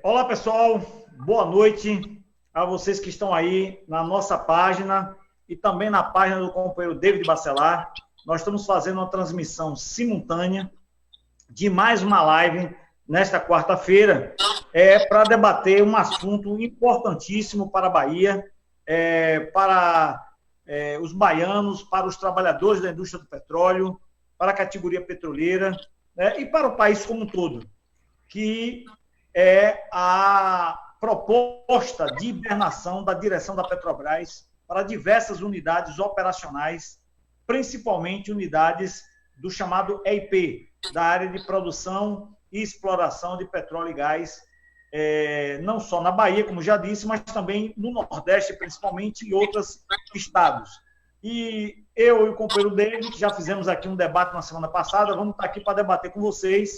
Olá, pessoal. Boa noite a vocês que estão aí na nossa página e também na página do companheiro David Bacelar. Nós estamos fazendo uma transmissão simultânea de mais uma live nesta quarta-feira para debater um assunto importantíssimo para a Bahia, para os baianos, para os trabalhadores da indústria do petróleo, para a categoria petroleira, e para o país como um todo, que é a proposta de hibernação da direção da Petrobras para diversas unidades operacionais, principalmente unidades do chamado EIP, da área de produção e exploração de petróleo e gás, não só na Bahia, como já disse, mas também no Nordeste, principalmente, e outros estados. E eu e o companheiro David já fizemos aqui um debate na semana passada, vamos estar aqui para debater com vocês,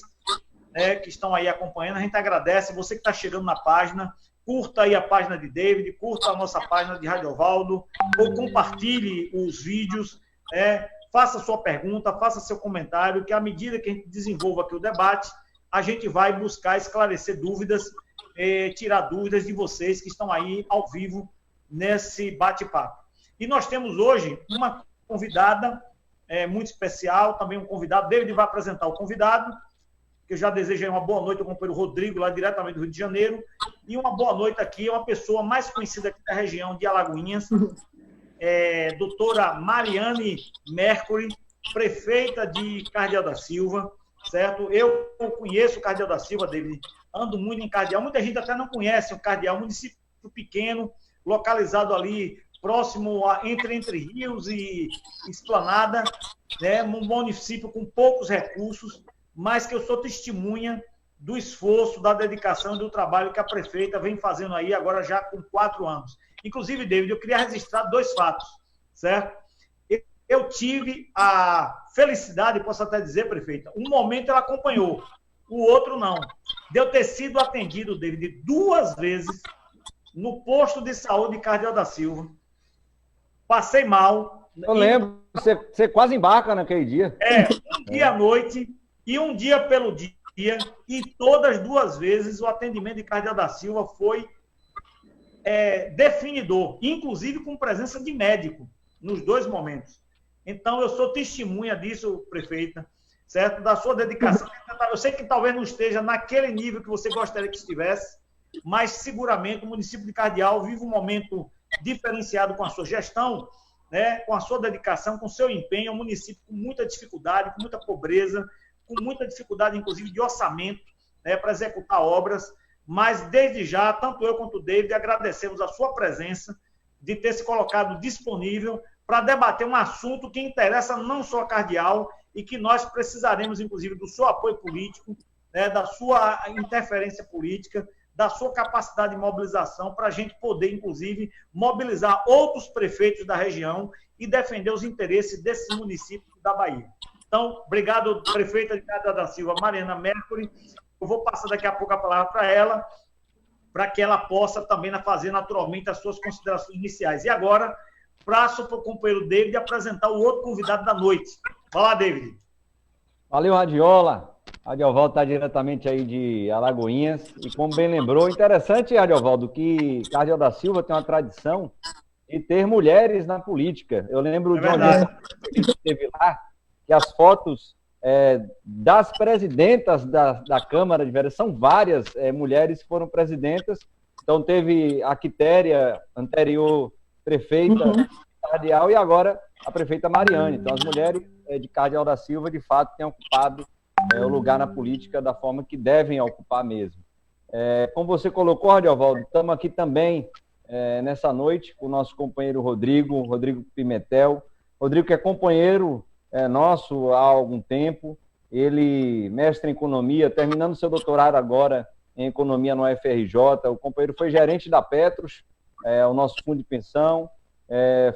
que estão aí acompanhando. A gente agradece, você que está chegando na página, curta aí a página de David, curta a nossa página de Radiovaldo, ou compartilhe os vídeos, faça sua pergunta, faça seu comentário, que à medida que a gente desenvolva aqui o debate, a gente vai buscar esclarecer dúvidas, tirar dúvidas de vocês que estão aí ao vivo nesse bate-papo. E nós temos hoje uma convidada muito especial, também um convidado. David vai apresentar o convidado, que eu já desejo uma boa noite ao companheiro Rodrigo, lá diretamente do Rio de Janeiro, e uma boa noite aqui a uma pessoa mais conhecida aqui da região de Alagoinhas, doutora Mariane Mercury, prefeita de Cardeal da Silva, certo? Eu conheço o Cardeal da Silva, David, ando muito em Cardeal, muita gente até não conhece o Cardeal, município pequeno, localizado ali próximo entre Rios e Esplanada, um município com poucos recursos, mas que eu sou testemunha do esforço, da dedicação e do trabalho que a prefeita vem fazendo aí agora já com 4 anos. Inclusive, David, eu queria registrar 2 fatos, certo? Eu tive a felicidade, posso até dizer, prefeita, um momento ela acompanhou, o outro não. De eu ter sido atendido, David, 2 vezes no posto de saúde de Cardeal da Silva. Passei mal. Eu lembro, você quase embarca naquele dia. Um dia à noite e um dia pelo dia, e todas 2 vezes o atendimento de Cardeal da Silva foi definidor, inclusive com presença de médico, nos 2 momentos. Então, eu sou testemunha disso, prefeita, certo? Da sua dedicação. Eu sei que talvez não esteja naquele nível que você gostaria que estivesse, mas seguramente o município de Cardeal vive um momento diferenciado com a sua gestão, com a sua dedicação, com o seu empenho. É um município com muita dificuldade, com muita pobreza, com muita dificuldade, inclusive, de orçamento, para executar obras, mas, desde já, tanto eu quanto o David agradecemos a sua presença, de ter se colocado disponível para debater um assunto que interessa não só a Cardeal e que nós precisaremos, inclusive, do seu apoio político, da sua interferência política, da sua capacidade de mobilização, para a gente poder, inclusive, mobilizar outros prefeitos da região e defender os interesses desses municípios da Bahia. Então, obrigado, prefeita de Cardeal da Silva, Mariana Mercury. Eu vou passar daqui a pouco a palavra para ela, para que ela possa também fazer naturalmente as suas considerações iniciais. E agora, passo para o companheiro David apresentar o outro convidado da noite. Vai lá, David. Valeu, Radiola. Radiovaldo está diretamente aí de Alagoinhas. E como bem lembrou, interessante, Radiovaldo, que Cardeal da Silva tem uma tradição de ter mulheres na política. Eu lembro de uma vez que esteve lá, que as fotos das presidentas da Câmara de Vereadores, são várias mulheres que foram presidentas. Então, teve a Quitéria, anterior prefeita de Cardeal, e agora a prefeita Mariane. Então, as mulheres de Cardeal da Silva, de fato, têm ocupado o lugar na política da forma que devem ocupar mesmo. Como você colocou, Radiovaldo, estamos aqui também nessa noite com o nosso companheiro Rodrigo Pimentel. Rodrigo, que é companheiro nosso há algum tempo, ele mestre em economia, terminando seu doutorado agora em economia no UFRJ. O companheiro foi gerente da Petros, o nosso fundo de pensão,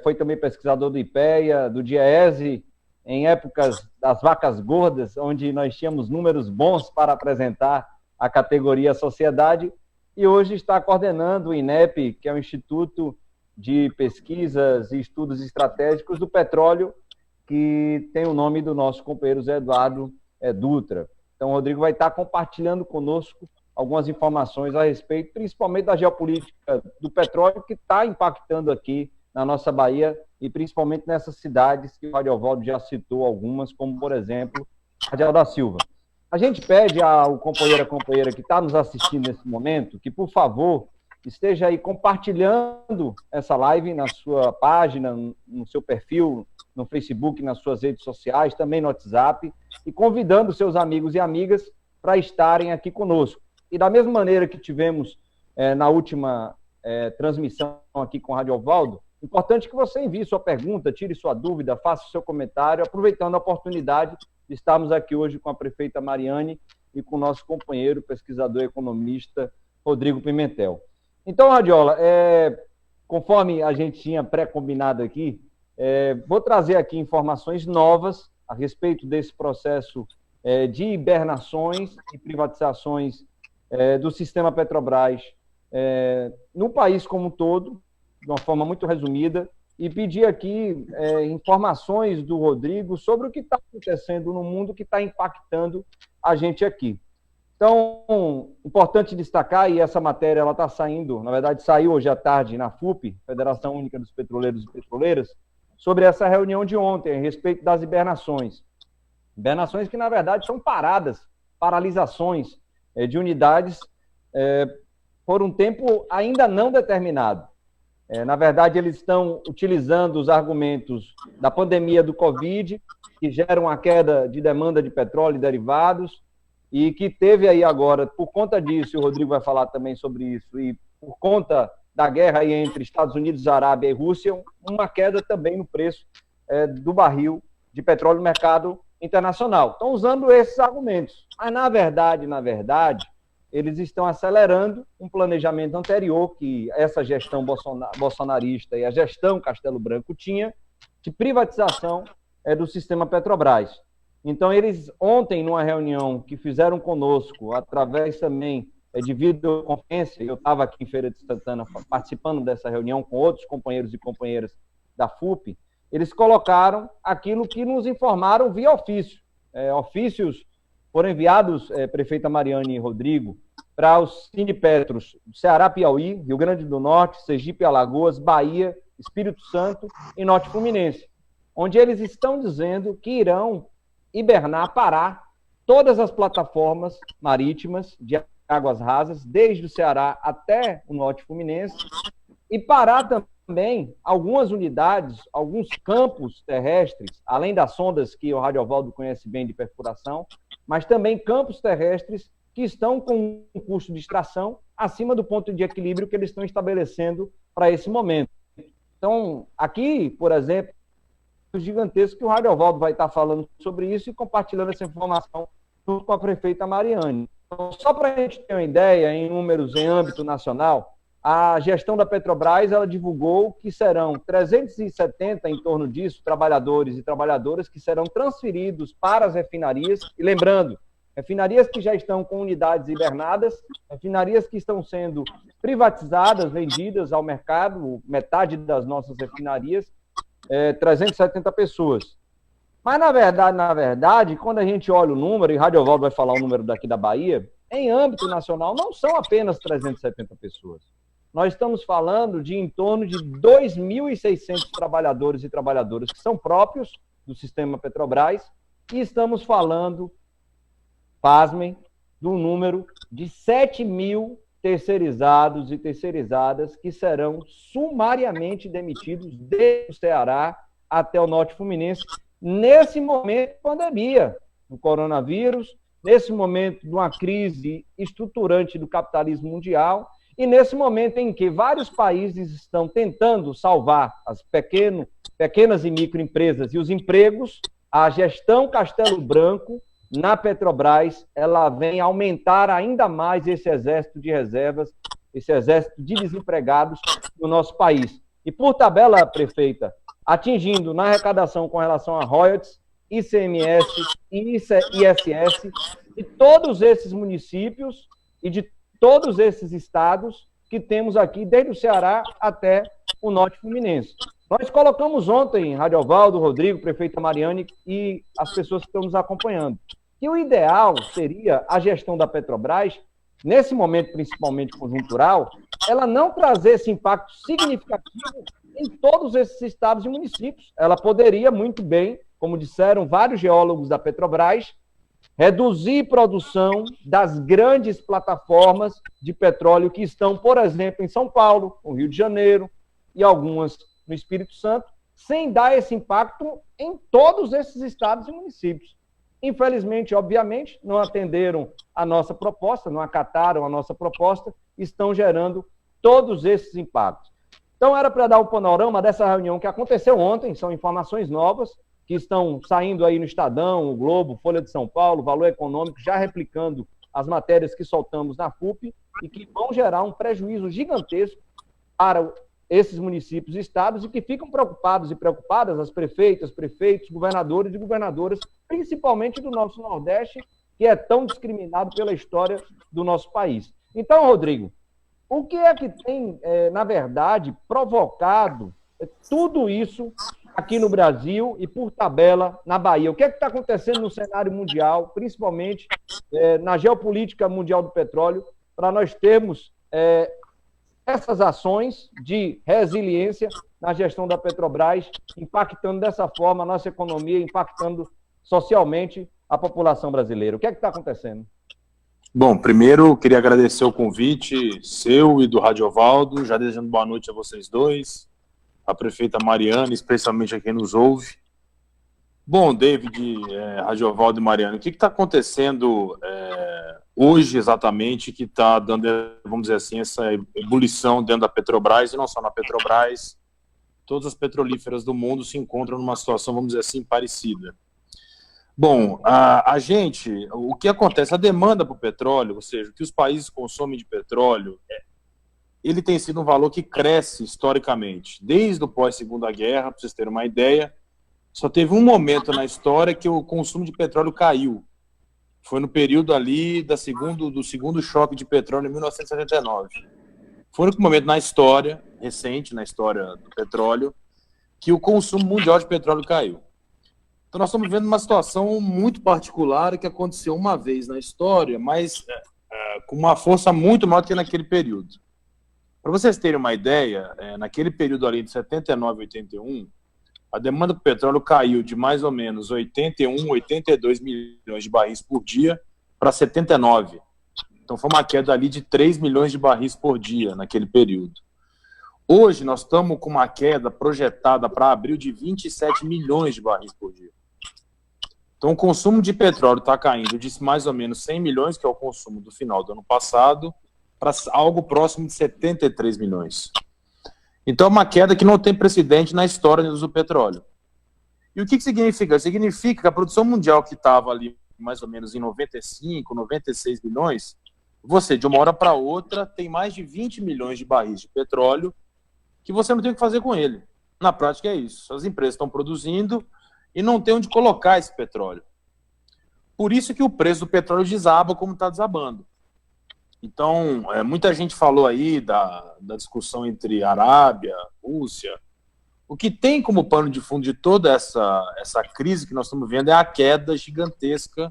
foi também pesquisador do IPEA, do DIEESE, em épocas das vacas gordas, onde nós tínhamos números bons para apresentar a categoria sociedade, e hoje está coordenando o INEP, que é o Instituto de Pesquisas e Estudos Estratégicos do Petróleo, que tem o nome do nosso companheiro Zé Eduardo Dutra. Então, o Rodrigo vai estar compartilhando conosco algumas informações a respeito, principalmente da geopolítica do petróleo, que está impactando aqui na nossa Bahia e principalmente nessas cidades que o Ariovaldo já citou algumas, como, por exemplo, Cardeal da Silva. A gente pede ao companheiro, a companheira que está nos assistindo nesse momento, que, por favor, esteja aí compartilhando essa live na sua página, no seu perfil, no Facebook, nas suas redes sociais, também no WhatsApp, e convidando seus amigos e amigas para estarem aqui conosco. E da mesma maneira que tivemos na última transmissão aqui com o Ariovaldo, importante que você envie sua pergunta, tire sua dúvida, faça o seu comentário, aproveitando a oportunidade de estarmos aqui hoje com a prefeita Mariane e com o nosso companheiro, pesquisador e economista, Rodrigo Pimentel. Então, Radiola, conforme a gente tinha pré-combinado aqui, vou trazer aqui informações novas a respeito desse processo de hibernações e privatizações do sistema Petrobras no país como um todo, de uma forma muito resumida, e pedir aqui informações do Rodrigo sobre o que está acontecendo no mundo que está impactando a gente aqui. Então, importante destacar, e essa matéria ela está saindo, na verdade saiu hoje à tarde na FUP, Federação Única dos Petroleiros e Petroleiras, sobre essa reunião de ontem, a respeito das hibernações. Hibernações que, na verdade, são paralisações de unidades por um tempo ainda não determinado. Na verdade, eles estão utilizando os argumentos da pandemia do Covid, que geram uma queda de demanda de petróleo e derivados, e que teve aí agora, por conta disso, e o Rodrigo vai falar também sobre isso, e por conta da guerra aí entre Estados Unidos, Arábia e Rússia, uma queda também no preço do barril de petróleo no mercado internacional. Estão usando esses argumentos. Mas, na verdade, eles estão acelerando um planejamento anterior que essa gestão bolsonarista e a gestão Castelo Branco tinha de privatização do sistema Petrobras. Então, eles ontem, numa reunião que fizeram conosco, através também de videoconferência, eu estava aqui em Feira de Santana participando dessa reunião com outros companheiros e companheiras da FUP, eles colocaram aquilo que nos informaram via ofício. Ofícios foram enviados, prefeita Mariane e Rodrigo, para os Sindipetros do Ceará, Piauí, Rio Grande do Norte, Sergipe, Alagoas, Bahia, Espírito Santo e Norte Fluminense, onde eles estão dizendo que irão hibernar, parar todas as plataformas marítimas de águas rasas, desde o Ceará até o Norte Fluminense, e parar também algumas unidades, alguns campos terrestres, além das sondas que o Radiovaldo conhece bem de perfuração, mas também campos terrestres que estão com um custo de extração acima do ponto de equilíbrio que eles estão estabelecendo para esse momento. Então, aqui, por exemplo, gigantesco que o Radiovaldo vai estar falando sobre isso e compartilhando essa informação junto com a prefeita Mariane. Então, só para a gente ter uma ideia, em números em âmbito nacional, a gestão da Petrobras ela divulgou que serão 370, em torno disso, trabalhadores e trabalhadoras que serão transferidos para as refinarias. E lembrando, refinarias que já estão com unidades hibernadas, refinarias que estão sendo privatizadas, vendidas ao mercado, metade das nossas refinarias, 370 pessoas. Mas, na verdade, quando a gente olha o número, e o Radiovaldo vai falar o número daqui da Bahia, em âmbito nacional não são apenas 370 pessoas. Nós estamos falando de em torno de 2.600 trabalhadores e trabalhadoras que são próprios do sistema Petrobras, e estamos falando, pasmem, do número de 7.000 terceirizados e terceirizadas que serão sumariamente demitidos desde o Ceará até o Norte Fluminense, nesse momento de pandemia, do coronavírus, nesse momento de uma crise estruturante do capitalismo mundial, e nesse momento em que vários países estão tentando salvar as pequenas e microempresas e os empregos, a gestão Castelo Branco na Petrobras, ela vem aumentar ainda mais esse exército de reservas, esse exército de desempregados no nosso país. E por tabela, prefeita, atingindo na arrecadação com relação a royalties, ICMS e ISS, de todos esses municípios e de todos esses estados que temos aqui, desde o Ceará até o Norte Fluminense. Nós colocamos ontem, Radiovaldo, Rodrigo, prefeita Mariane e as pessoas que estão nos acompanhando, que o ideal seria a gestão da Petrobras nesse momento principalmente conjuntural, ela não trazer esse impacto significativo em todos esses estados e municípios. Ela poderia muito bem, como disseram vários geólogos da Petrobras, reduzir produção das grandes plataformas de petróleo que estão, por exemplo, em São Paulo, no Rio de Janeiro e algumas no Espírito Santo, sem dar esse impacto em todos esses estados e municípios. Infelizmente, obviamente, não atenderam a nossa proposta, não acataram a nossa proposta, estão gerando todos esses impactos. Então, era para dar um panorama dessa reunião que aconteceu ontem, são informações novas, que estão saindo aí no Estadão, o Globo, Folha de São Paulo, Valor Econômico, já replicando as matérias que soltamos na FUP e que vão gerar um prejuízo gigantesco para esses municípios e estados e que ficam preocupados e preocupadas, as prefeitas, prefeitos, governadores e governadoras, principalmente do nosso Nordeste, que é tão discriminado pela história do nosso país. Então, Rodrigo, o que é que tem, na verdade, provocado tudo isso aqui no Brasil e, por tabela, na Bahia? O que é que está acontecendo no cenário mundial, principalmente na geopolítica mundial do petróleo, para nós termos essas ações de resiliência na gestão da Petrobras, impactando dessa forma a nossa economia, impactando socialmente a população brasileira? O que é que está acontecendo? Bom, primeiro queria agradecer o convite seu e do Radiovaldo, já desejando boa noite a vocês dois, a prefeita Mariana, especialmente a quem nos ouve. Bom, David, Radiovaldo e Mariana, o que está acontecendo hoje exatamente que está dando, vamos dizer assim, essa ebulição dentro da Petrobras, e não só na Petrobras, todas as petrolíferas do mundo se encontram numa situação, vamos dizer assim, parecida. Bom, o que acontece, a demanda por petróleo, ou seja, o que os países consomem de petróleo, ele tem sido um valor que cresce historicamente, desde o pós-Segunda Guerra, para vocês terem uma ideia. Só teve um momento na história que o consumo de petróleo caiu. Foi no período ali do segundo choque de petróleo em 1979. Foi o único momento na história, recente, na história do petróleo, que o consumo mundial de petróleo caiu. Então nós estamos vivendo uma situação muito particular que aconteceu uma vez na história, mas com uma força muito maior do que naquele período. Para vocês terem uma ideia, naquele período ali de 79 a 81, a demanda por petróleo caiu de mais ou menos 81, 82 milhões de barris por dia para 79. Então foi uma queda ali de 3 milhões de barris por dia naquele período. Hoje nós estamos com uma queda projetada para abril de 27 milhões de barris por dia. Então o consumo de petróleo está caindo de mais ou menos 100 milhões, que é o consumo do final do ano passado, para algo próximo de 73 milhões. Então é uma queda que não tem precedente na história do petróleo. E o que significa? Significa que a produção mundial que estava ali mais ou menos em 95, 96 milhões, você de uma hora para outra tem mais de 20 milhões de barris de petróleo que você não tem o que fazer com ele. Na prática é isso. As empresas estão produzindo e não tem onde colocar esse petróleo. Por isso que o preço do petróleo desaba como está desabando. Então, muita gente falou aí da discussão entre Arábia, Rússia. O que tem como pano de fundo de toda essa crise que nós estamos vendo é a queda gigantesca,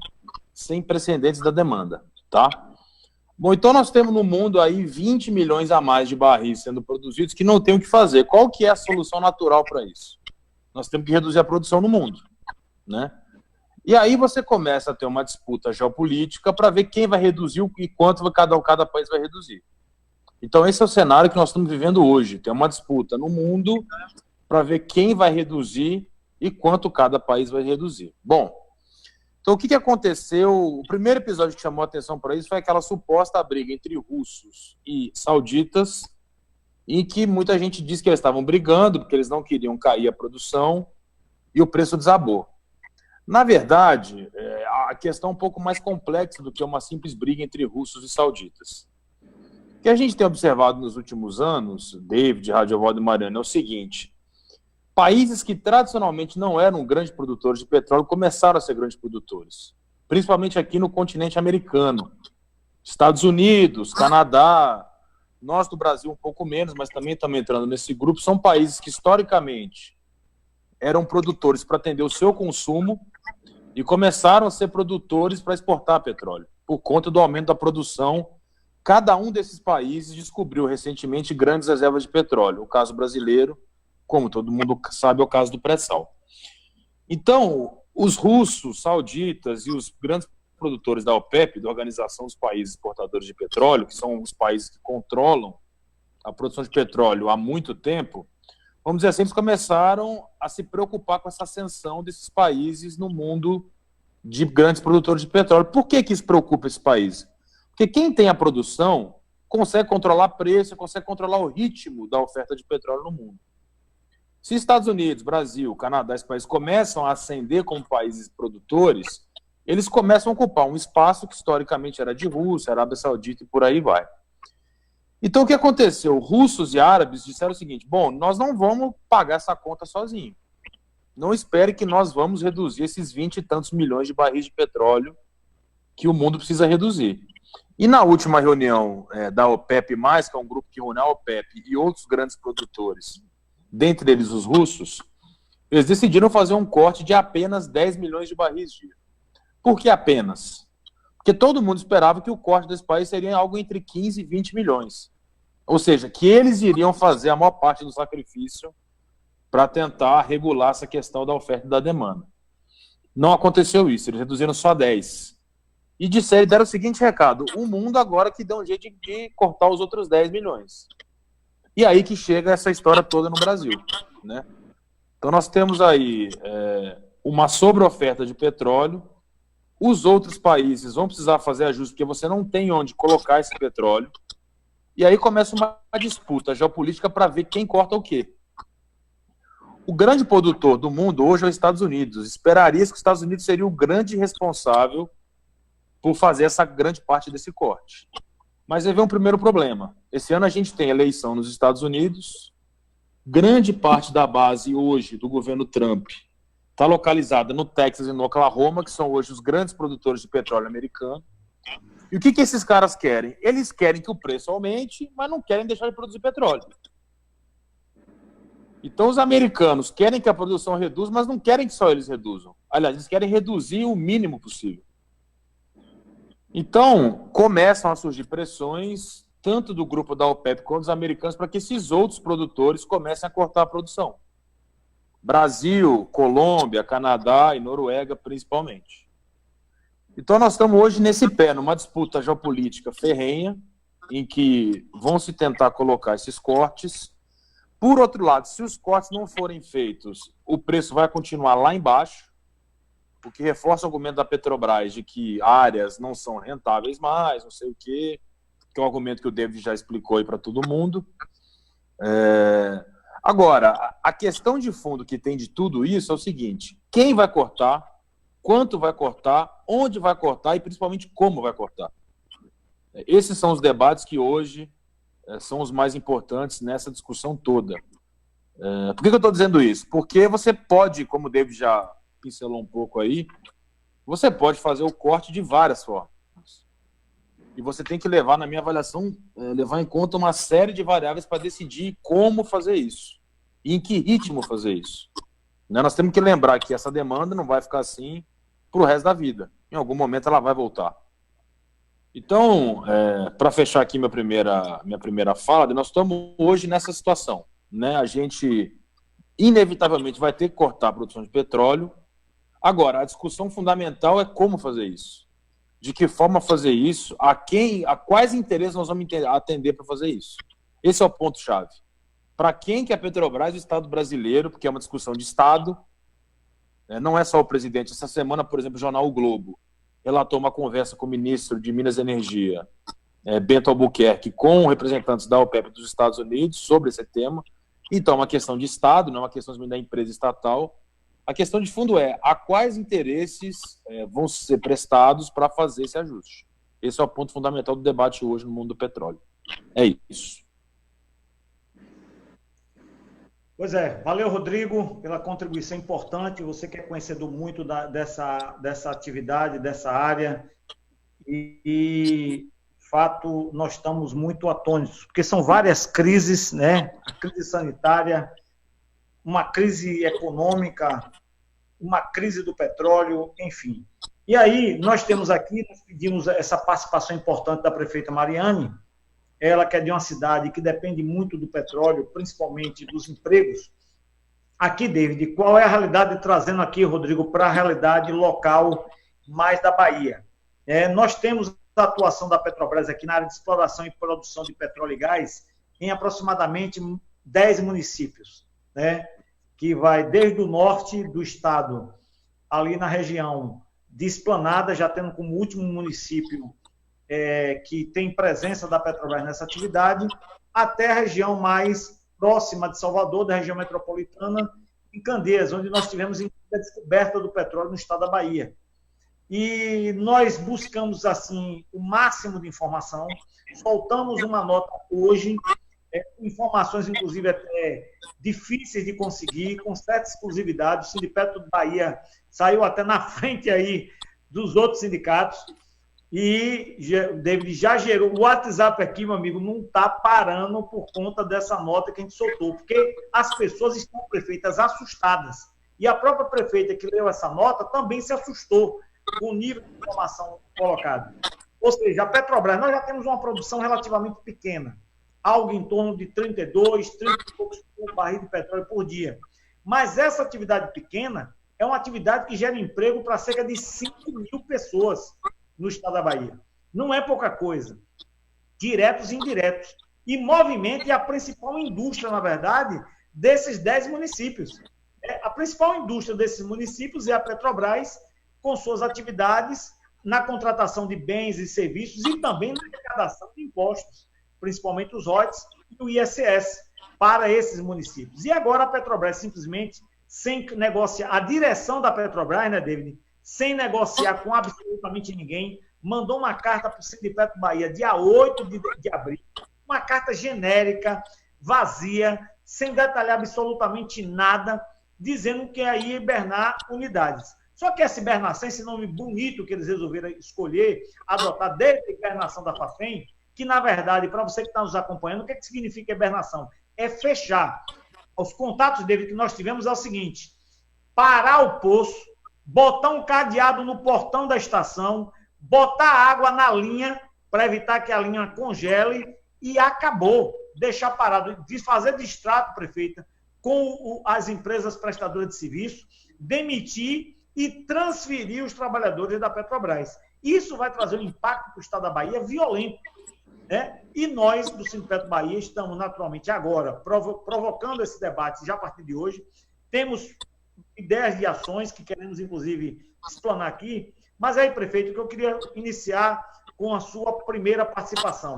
sem precedentes da demanda, tá? Bom, então nós temos no mundo aí 20 milhões a mais de barris sendo produzidos que não tem o que fazer. Qual que é a solução natural para isso? Nós temos que reduzir a produção no mundo, né? E aí você começa a ter uma disputa geopolítica para ver quem vai reduzir e quanto cada país vai reduzir. Então esse é o cenário que nós estamos vivendo hoje. Tem uma disputa no mundo para ver quem vai reduzir e quanto cada país vai reduzir. Bom, então o que aconteceu? O primeiro episódio que chamou a atenção para isso foi aquela suposta briga entre russos e sauditas, em que muita gente disse que eles estavam brigando porque eles não queriam cair a produção e o preço desabou. Na verdade, a questão é um pouco mais complexa do que uma simples briga entre russos e sauditas. O que a gente tem observado nos últimos anos, David, Radiovaldo e Mariana, é o seguinte: países que tradicionalmente não eram grandes produtores de petróleo começaram a ser grandes produtores, principalmente aqui no continente americano. Estados Unidos, Canadá, nós do Brasil um pouco menos, mas também estamos entrando nesse grupo, são países que historicamente eram produtores para atender o seu consumo e começaram a ser produtores para exportar petróleo, por conta do aumento da produção Cada um desses países descobriu recentemente grandes reservas de petróleo. O caso brasileiro, como todo mundo sabe, é o caso do pré-sal. Então, os russos, sauditas e os grandes produtores da OPEP, da Organização dos Países Exportadores de Petróleo, que são os países que controlam a produção de petróleo há muito tempo, vamos dizer assim, eles começaram a se preocupar com essa ascensão desses países no mundo de grandes produtores de petróleo. Por que isso preocupa esse país? Porque quem tem a produção consegue controlar preço, consegue controlar o ritmo da oferta de petróleo no mundo. Se Estados Unidos, Brasil, Canadá, esses países começam a ascender como países produtores, eles começam a ocupar um espaço que historicamente era de Rússia, Arábia Saudita e por aí vai. Então, o que aconteceu? Russos e árabes disseram o seguinte: bom, nós não vamos pagar essa conta sozinhos. Não espere que nós vamos reduzir esses 20 e tantos milhões de barris de petróleo que o mundo precisa reduzir. E na última reunião da OPEP+, que é um grupo que reúne a OPEP e outros grandes produtores, dentre eles os russos, eles decidiram fazer um corte de apenas 10 milhões de barris dia. Por que apenas? Porque todo mundo esperava que o corte desse país seria algo entre 15 e 20 milhões. Ou seja, que eles iriam fazer a maior parte do sacrifício para tentar regular essa questão da oferta e da demanda. Não aconteceu isso, eles reduziram só 10. E deram o seguinte recado: o mundo agora que deu um jeito de cortar os outros 10 milhões. E aí que chega essa história toda no Brasil, né? Então nós temos aí uma sobreoferta de petróleo. Os outros países vão precisar fazer ajustes porque você não tem onde colocar esse petróleo. E aí começa uma disputa geopolítica para ver quem corta o quê. O grande produtor do mundo hoje é os Estados Unidos. Esperaria-se que os Estados Unidos seria o grande responsável por fazer essa grande parte desse corte. Mas aí vem um primeiro problema. Esse ano a gente tem eleição nos Estados Unidos. Grande parte da base hoje do governo Trump está localizada no Texas e no Oklahoma, que são hoje os grandes produtores de petróleo americano. E o que esses caras querem? Eles querem que o preço aumente, mas não querem deixar de produzir petróleo. Então os americanos querem que a produção reduza, mas não querem que só eles reduzam. Aliás, eles querem reduzir o mínimo possível. Então, começam a surgir pressões, tanto do grupo da OPEP quanto dos americanos, para que esses outros produtores comecem a cortar a produção. Brasil, Colômbia, Canadá e Noruega, principalmente. Então, nós estamos hoje nesse pé, numa disputa geopolítica ferrenha, em que vão se tentar colocar esses cortes. Por outro lado, se os cortes não forem feitos, o preço vai continuar lá embaixo, o que reforça o argumento da Petrobras de que áreas não são rentáveis mais, não sei o quê, que é um argumento que o David já explicou aí para todo mundo. Agora, a questão de fundo que tem de tudo isso é o seguinte: quem vai cortar, quanto vai cortar, onde vai cortar e principalmente como vai cortar. Esses são os debates que hoje são os mais importantes nessa discussão toda. Por que eu estou dizendo isso? Porque você pode, como o David já pincelou um pouco aí, você pode fazer o corte de várias formas. E você tem que levar, na minha avaliação, levar em conta uma série de variáveis para decidir como fazer isso e em que ritmo fazer isso. Nós temos que lembrar que essa demanda não vai ficar assim para o resto da vida. Em algum momento ela vai voltar. Então, para fechar aqui minha primeira fala, nós estamos hoje nessa situação, né? A gente inevitavelmente vai ter que cortar a produção de petróleo. Agora, a discussão fundamental é como fazer isso. De que forma fazer isso, a quais interesses nós vamos atender para fazer isso. Esse é o ponto-chave. Para quem que a Petrobras e o Estado brasileiro, porque é uma discussão de Estado, não é só o presidente. Essa semana, por exemplo, o jornal O Globo relatou uma conversa com o ministro de Minas e Energia, Bento Albuquerque, com representantes da OPEP dos Estados Unidos sobre esse tema. Então, é uma questão de Estado, não é uma questão da empresa estatal. A questão de fundo é a quais interesses vão ser prestados para fazer esse ajuste. Esse é o ponto fundamental do debate hoje no mundo do petróleo. É isso. Pois é, valeu, Rodrigo, pela contribuição importante. Você que é conhecedor muito dessa atividade, dessa área. E, de fato, nós estamos muito atônitos, porque são várias crises, né? A crise sanitária, uma crise econômica, uma crise do petróleo, enfim. E aí, nós temos aqui, nós pedimos essa participação importante da prefeita Mariane, ela que é de uma cidade que depende muito do petróleo, principalmente dos empregos. Aqui, David, qual é a realidade, trazendo aqui, Rodrigo, para a realidade local mais da Bahia? Nós temos a atuação da Petrobras aqui na área de exploração e produção de petróleo e gás em aproximadamente 10 municípios, né? Que vai desde o norte do estado, ali na região de Esplanada, já tendo como último município que tem presença da Petrobras nessa atividade, até a região mais próxima de Salvador, da região metropolitana, em Candeias, onde nós tivemos a descoberta do petróleo no estado da Bahia. E nós buscamos, assim, o máximo de informação, soltamos uma nota hoje, informações, inclusive, até difíceis de conseguir, com certa exclusividade. O Sindicato de Bahia saiu até na frente aí dos outros sindicatos. E, David, já gerou. O WhatsApp aqui, meu amigo, não está parando por conta dessa nota que a gente soltou, porque as pessoas estão, prefeitas, assustadas. E a própria prefeita que leu essa nota também se assustou com o nível de informação colocado. Ou seja, a Petrobras, nós já temos uma produção relativamente pequena, algo em torno de 32, 30 e poucos barris de petróleo por dia. Mas essa atividade pequena é uma atividade que gera emprego para cerca de 5.000 pessoas no estado da Bahia. Não é pouca coisa. Diretos e indiretos. E movimenta a principal indústria, na verdade, desses 10 municípios. A principal indústria desses municípios é a Petrobras, com suas atividades na contratação de bens e serviços e também na arrecadação de impostos, principalmente os royalties e o ISS, para esses municípios. E agora a Petrobras simplesmente, sem negociar, a direção da Petrobras, né, David, sem negociar com absolutamente ninguém, mandou uma carta para o Sindicato Bahia, dia 8 de abril, uma carta genérica, vazia, sem detalhar absolutamente nada, dizendo que ia hibernar unidades. Só que essa hibernação, esse nome bonito que eles resolveram escolher, adotar desde a hibernação da FAFEM, que, na verdade, para você que está nos acompanhando, o que significa hibernação? É fechar. Os contatos dele que nós tivemos é o seguinte: parar o poço, botar um cadeado no portão da estação, botar água na linha para evitar que a linha congele e acabou. Deixar parado, fazer distrato, prefeita, com as empresas prestadoras de serviço, demitir e transferir os trabalhadores da Petrobras. Isso vai trazer um impacto para o estado da Bahia violento, né? E nós, do Sindicato Bahia, estamos naturalmente agora provocando esse debate já a partir de hoje. Temos ideias de ações que queremos, inclusive, explanar aqui. Mas aí, prefeito, que eu queria iniciar com a sua primeira participação.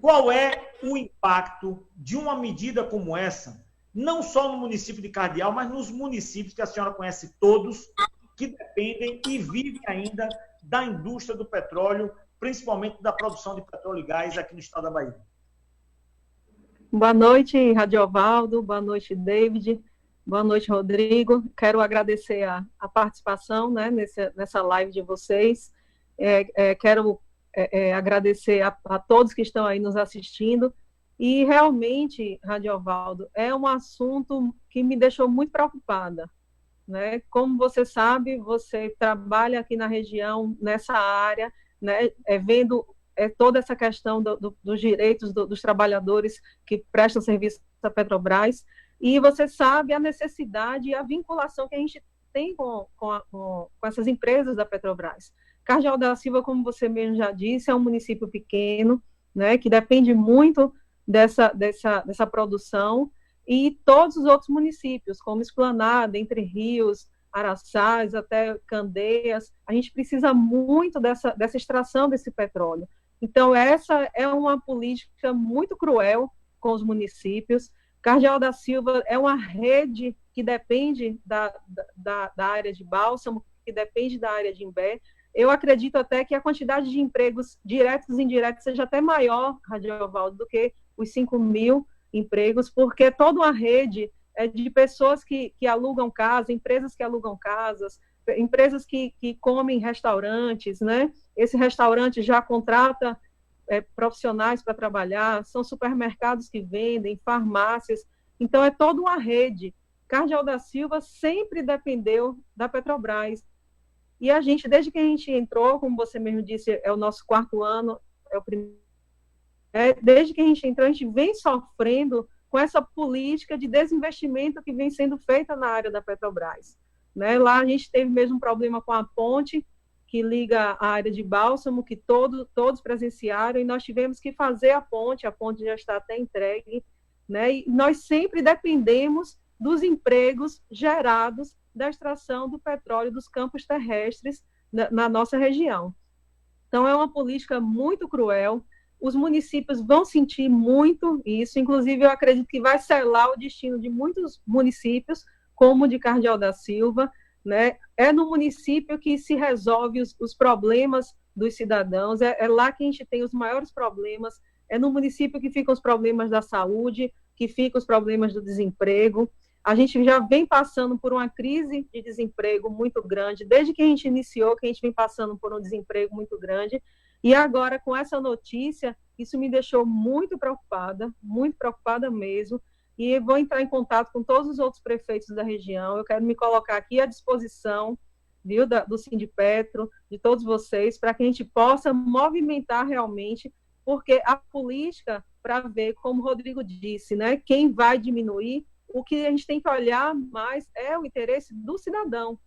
Qual é o impacto de uma medida como essa, não só no município de Cardeal, mas nos municípios que a senhora conhece todos, que dependem e vivem ainda da indústria do petróleo, principalmente da produção de petróleo e gás aqui no estado da Bahia? Boa noite, Radiovaldo. Boa noite, David. Boa noite, Rodrigo. Quero agradecer a participação, né, nessa live de vocês. Quero agradecer a todos que estão aí nos assistindo. E realmente, Radiovaldo, é um assunto que me deixou muito preocupada, né? Como você sabe, você trabalha aqui na região, nessa área, né, vendo toda essa questão dos direitos dos trabalhadores que prestam serviço à Petrobras, e você sabe a necessidade e a vinculação que a gente tem com essas empresas da Petrobras. Cardeal da Silva, como você mesmo já disse, é um município pequeno, né, que depende muito dessa produção, e todos os outros municípios, como Esplanada, Entre Rios, Araçás, até Candeias, a gente precisa muito dessa extração desse petróleo. Então, essa é uma política muito cruel com os municípios. Cardeal da Silva é uma rede que depende da área de Bálsamo, que depende da área de Imbé. Eu acredito até que a quantidade de empregos diretos e indiretos seja até maior, Radiovaldo, do que os 5.000 empregos, porque toda uma rede de pessoas que alugam casa, empresas que alugam casas, empresas que comem em restaurantes, né? Esse restaurante já contrata profissionais para trabalhar, são supermercados que vendem, farmácias, então é toda uma rede. Cardeal da Silva sempre dependeu da Petrobras, E a gente, desde que a gente entrou, como você mesmo disse, é o nosso 4º ano, é o primeiro, desde que a gente entrou, a gente vem sofrendo com essa política de desinvestimento que vem sendo feita na área da Petrobras. Né? Lá a gente teve mesmo um problema com a ponte, que liga a área de Bálsamo, que todos presenciaram, e nós tivemos que fazer a ponte já está até entregue, né? E nós sempre dependemos dos empregos gerados da extração do petróleo dos campos terrestres na nossa região. Então, é uma política muito cruel, os municípios vão sentir muito isso, inclusive eu acredito que vai selar o destino de muitos municípios, como o de Cardeal da Silva, né? É no município que se resolve os problemas dos cidadãos, é lá que a gente tem os maiores problemas, é no município que ficam os problemas da saúde, que ficam os problemas do desemprego. A gente já vem passando por uma crise de desemprego muito grande, desde que a gente iniciou, que a gente vem passando por um desemprego muito grande, e agora, com essa notícia, isso me deixou muito preocupada mesmo, e vou entrar em contato com todos os outros prefeitos da região. Eu quero me colocar aqui à disposição, viu, do Sindipetro, de todos vocês, para que a gente possa movimentar realmente, porque a política, para ver, como o Rodrigo disse, né, quem vai diminuir, o que a gente tem que olhar mais é o interesse do cidadão,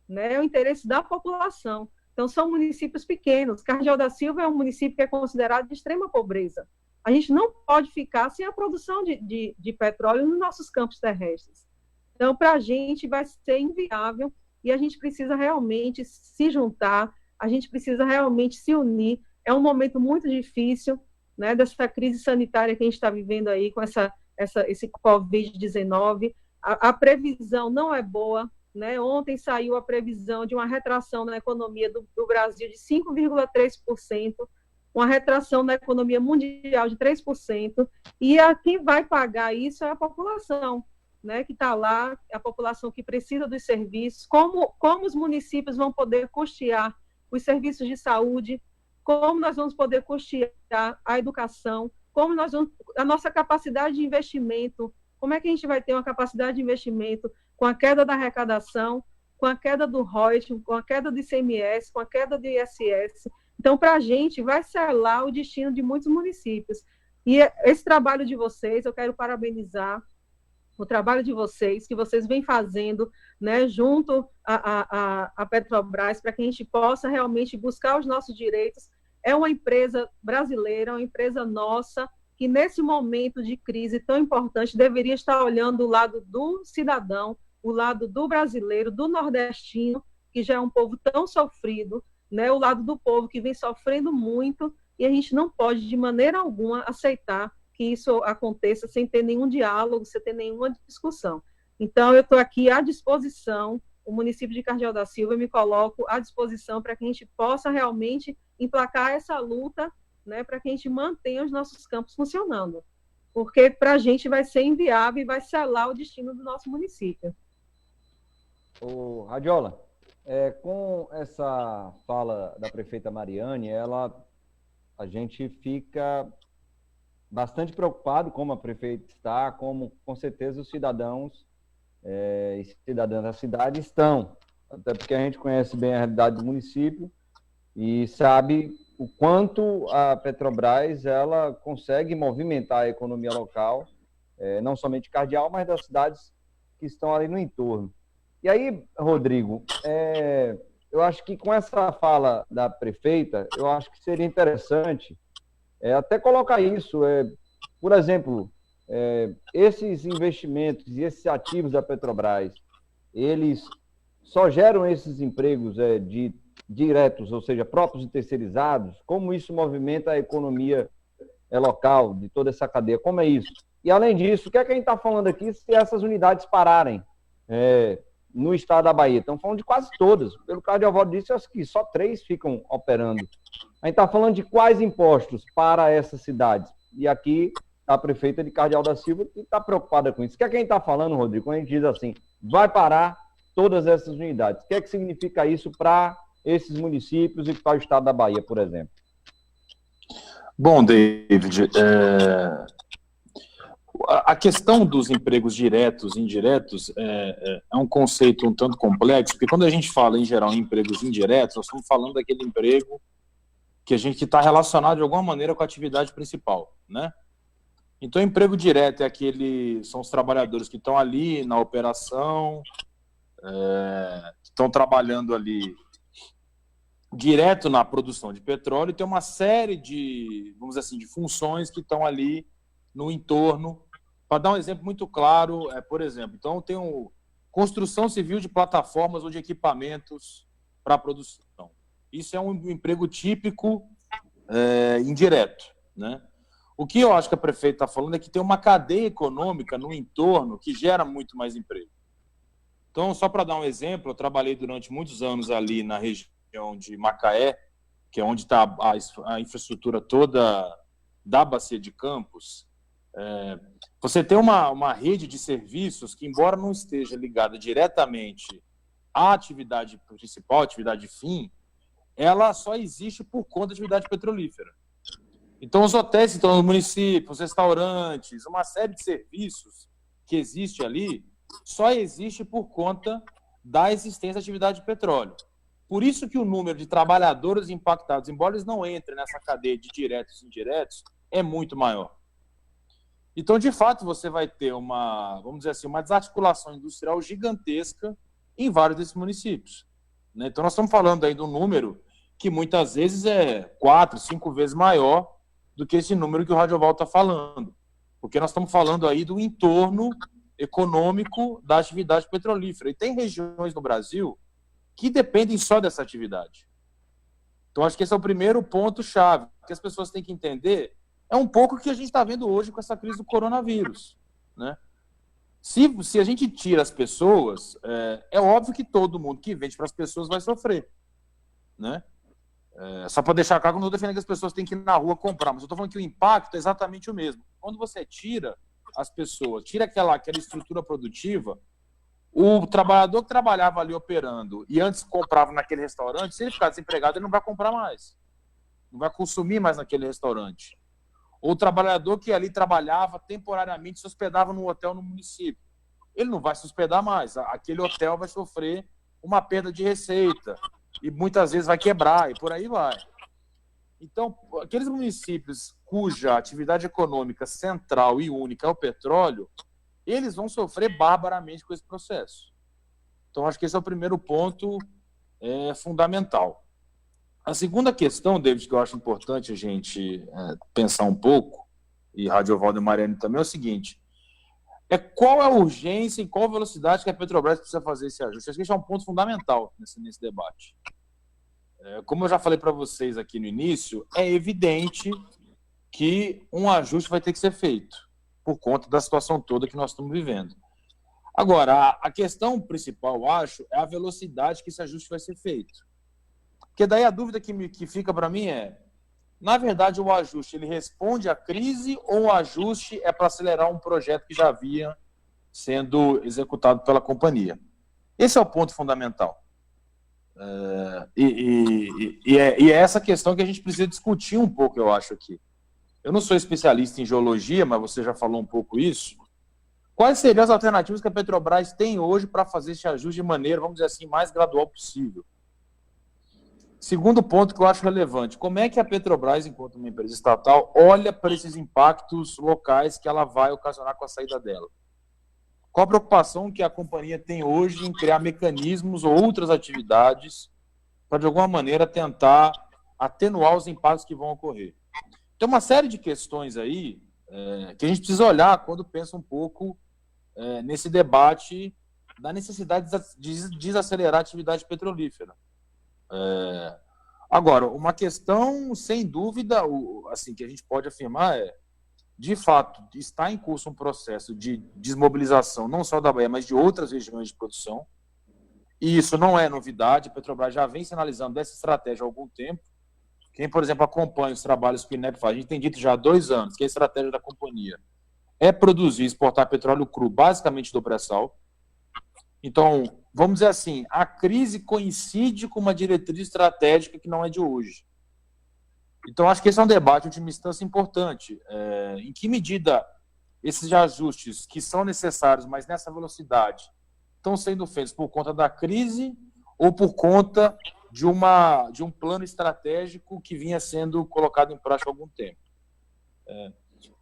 né, o interesse da população. Então, são municípios pequenos. Cardeal da Silva é um município que é considerado de extrema pobreza. A gente não pode ficar sem a produção de petróleo nos nossos campos terrestres. Então, para a gente vai ser inviável e a gente precisa realmente se juntar, a gente precisa realmente se unir. É um momento muito difícil, né, dessa crise sanitária que a gente está vivendo aí com esse Covid-19. A previsão não é boa, né? Ontem saiu a previsão de uma retração na economia do Brasil de 5,3%, uma retração na economia mundial de 3%, e quem vai pagar isso é a população, né, que está lá, a população que precisa dos serviços, como os municípios vão poder custear os serviços de saúde, como nós vamos poder custear a educação, como a nossa capacidade de investimento, como é que a gente vai ter uma capacidade de investimento com a queda da arrecadação, com a queda do royalties, com a queda do ICMS, com a queda do ISS. Então, para a gente, vai selar o destino de muitos municípios. E esse trabalho de vocês, eu quero parabenizar o trabalho de vocês, que vocês vêm fazendo, né, junto à Petrobras, para que a gente possa realmente buscar os nossos direitos. É uma empresa brasileira, uma empresa nossa, que nesse momento de crise tão importante deveria estar olhando o lado do cidadão, o lado do brasileiro, do nordestino, que já é um povo tão sofrido, né, o lado do povo que vem sofrendo muito, e a gente não pode, de maneira alguma, aceitar que isso aconteça sem ter nenhum diálogo, sem ter nenhuma discussão. Então, eu estou aqui à disposição, o município de Cardeal da Silva, eu me coloco à disposição para que a gente possa realmente emplacar essa luta, né, para que a gente mantenha os nossos campos funcionando, porque para a gente vai ser inviável e vai selar o destino do nosso município. Ô, Radiola, com essa fala da prefeita Mariane, a gente fica bastante preocupado como a prefeita está, como com certeza os cidadãos e cidadãs da cidade estão, até porque a gente conhece bem a realidade do município e sabe o quanto a Petrobras ela consegue movimentar a economia local, não somente Cardeal, mas das cidades que estão ali no entorno. E aí, Rodrigo, eu acho que com essa fala da prefeita, eu acho que seria interessante até colocar isso, por exemplo, esses investimentos e esses ativos da Petrobras, eles só geram esses empregos diretos, ou seja, próprios e terceirizados? Como isso movimenta a economia local, de toda essa cadeia? Como é isso? E, além disso, o que é que a gente está falando aqui se essas unidades pararem no estado da Bahia? Estão falando de quase todas. Pelo que o Cardeal disse, acho que só 3 ficam operando. A gente está falando de quais impostos para essas cidades? E aqui a prefeita de Cardeal da Silva está preocupada com isso. O que é que a gente está falando, Rodrigo, quando a gente diz assim, vai parar todas essas unidades? O que é que significa isso para esses municípios e para o estado da Bahia, por exemplo? Bom, David, A questão dos empregos diretos e indiretos é um conceito um tanto complexo, porque quando a gente fala, em geral, em empregos indiretos, nós estamos falando daquele emprego que a gente está relacionado de alguma maneira com a atividade principal, né? Então, emprego direto são os trabalhadores que estão ali na operação, que estão trabalhando ali direto na produção de petróleo, e tem uma série de, vamos dizer assim, de funções que estão ali no entorno. Para dar um exemplo muito claro, por exemplo, então tem construção civil de plataformas ou de equipamentos para a produção. Isso é um emprego típico indireto, né? O que eu acho que a prefeita está falando é que tem uma cadeia econômica no entorno que gera muito mais emprego. Então, só para dar um exemplo, eu trabalhei durante muitos anos ali na região de Macaé, que é onde está a infraestrutura toda da Bacia de Campos. Você tem uma rede de serviços que, embora não esteja ligada diretamente à atividade principal, atividade fim, ela só existe por conta da atividade petrolífera. Então, os hotéis que estão no município, os restaurantes, uma série de serviços que existe ali, só existe por conta da existência da atividade de petróleo. Por isso que o número de trabalhadores impactados, embora eles não entrem nessa cadeia de diretos e indiretos, é muito maior. Então, de fato, você vai ter vamos dizer assim, uma desarticulação industrial gigantesca em vários desses municípios, né? Então, nós estamos falando aí de um número que muitas vezes é 4, 5 vezes maior do que esse número que o Radioval está falando. Porque nós estamos falando aí do entorno econômico da atividade petrolífera. E tem regiões no Brasil que dependem só dessa atividade. Então, acho que esse é o primeiro ponto-chave, que as pessoas têm que entender. É um pouco o que a gente está vendo hoje com essa crise do coronavírus, né? Se a gente tira as pessoas, é óbvio que todo mundo que vende para as pessoas vai sofrer, né? Só para deixar claro, não estou defendendo que as pessoas têm que ir na rua comprar, mas eu estou falando que o impacto é exatamente o mesmo. Quando você tira as pessoas, tira aquela estrutura produtiva, o trabalhador que trabalhava ali operando e antes comprava naquele restaurante, se ele ficar desempregado, ele não vai comprar mais, não vai consumir mais naquele restaurante. Ou o trabalhador que ali trabalhava temporariamente, se hospedava num hotel no município, ele não vai se hospedar mais, aquele hotel vai sofrer uma perda de receita e muitas vezes vai quebrar e por aí vai. Então, aqueles municípios cuja atividade econômica central e única é o petróleo, eles vão sofrer barbaramente com esse processo. Então, acho que esse é o primeiro ponto fundamental. A segunda questão, David, que eu acho importante a gente pensar um pouco, e Radiovaldo e Mariane também, é o seguinte: qual é a urgência e qual a velocidade que a Petrobras precisa fazer esse ajuste? Acho que esse é um ponto fundamental nesse debate. Como eu já falei para vocês aqui no início, é evidente que um ajuste vai ter que ser feito, por conta da situação toda que nós estamos vivendo. Agora, a questão principal, eu acho, é a velocidade que esse ajuste vai ser feito. Porque daí a dúvida que fica para mim na verdade, o ajuste ele responde à crise ou o ajuste é para acelerar um projeto que já havia sendo executado pela companhia? Esse é o ponto fundamental. É essa questão que a gente precisa discutir um pouco, eu acho, aqui. Eu não sou especialista em geologia, mas você já falou um pouco isso. Quais seriam as alternativas que a Petrobras tem hoje para fazer esse ajuste de maneira, vamos dizer assim, mais gradual possível? Segundo ponto que eu acho relevante, como é que a Petrobras, enquanto uma empresa estatal, olha para esses impactos locais que ela vai ocasionar com a saída dela? Qual a preocupação que a companhia tem hoje em criar mecanismos ou outras atividades para, de alguma maneira, tentar atenuar os impactos que vão ocorrer? Tem uma série de questões aí que a gente precisa olhar quando pensa um pouco nesse debate da necessidade de desacelerar a atividade petrolífera. Agora, uma questão, sem dúvida, assim, que a gente pode afirmar de fato, está em curso um processo de desmobilização, não só da Bahia, mas de outras regiões de produção. E isso não é novidade, a Petrobras já vem sinalizando essa estratégia há algum tempo. Quem, por exemplo, acompanha os trabalhos que o INEP faz, a gente tem dito já há 2 anos que a estratégia da companhia é produzir e exportar petróleo cru, basicamente do pré-sal. Então, vamos dizer assim, a crise coincide com uma diretriz estratégica que não é de hoje. Então, acho que esse é um debate de uma instância importante. Em que medida esses ajustes que são necessários, mas nessa velocidade, estão sendo feitos por conta da crise ou por conta de um plano estratégico que vinha sendo colocado em prática há algum tempo?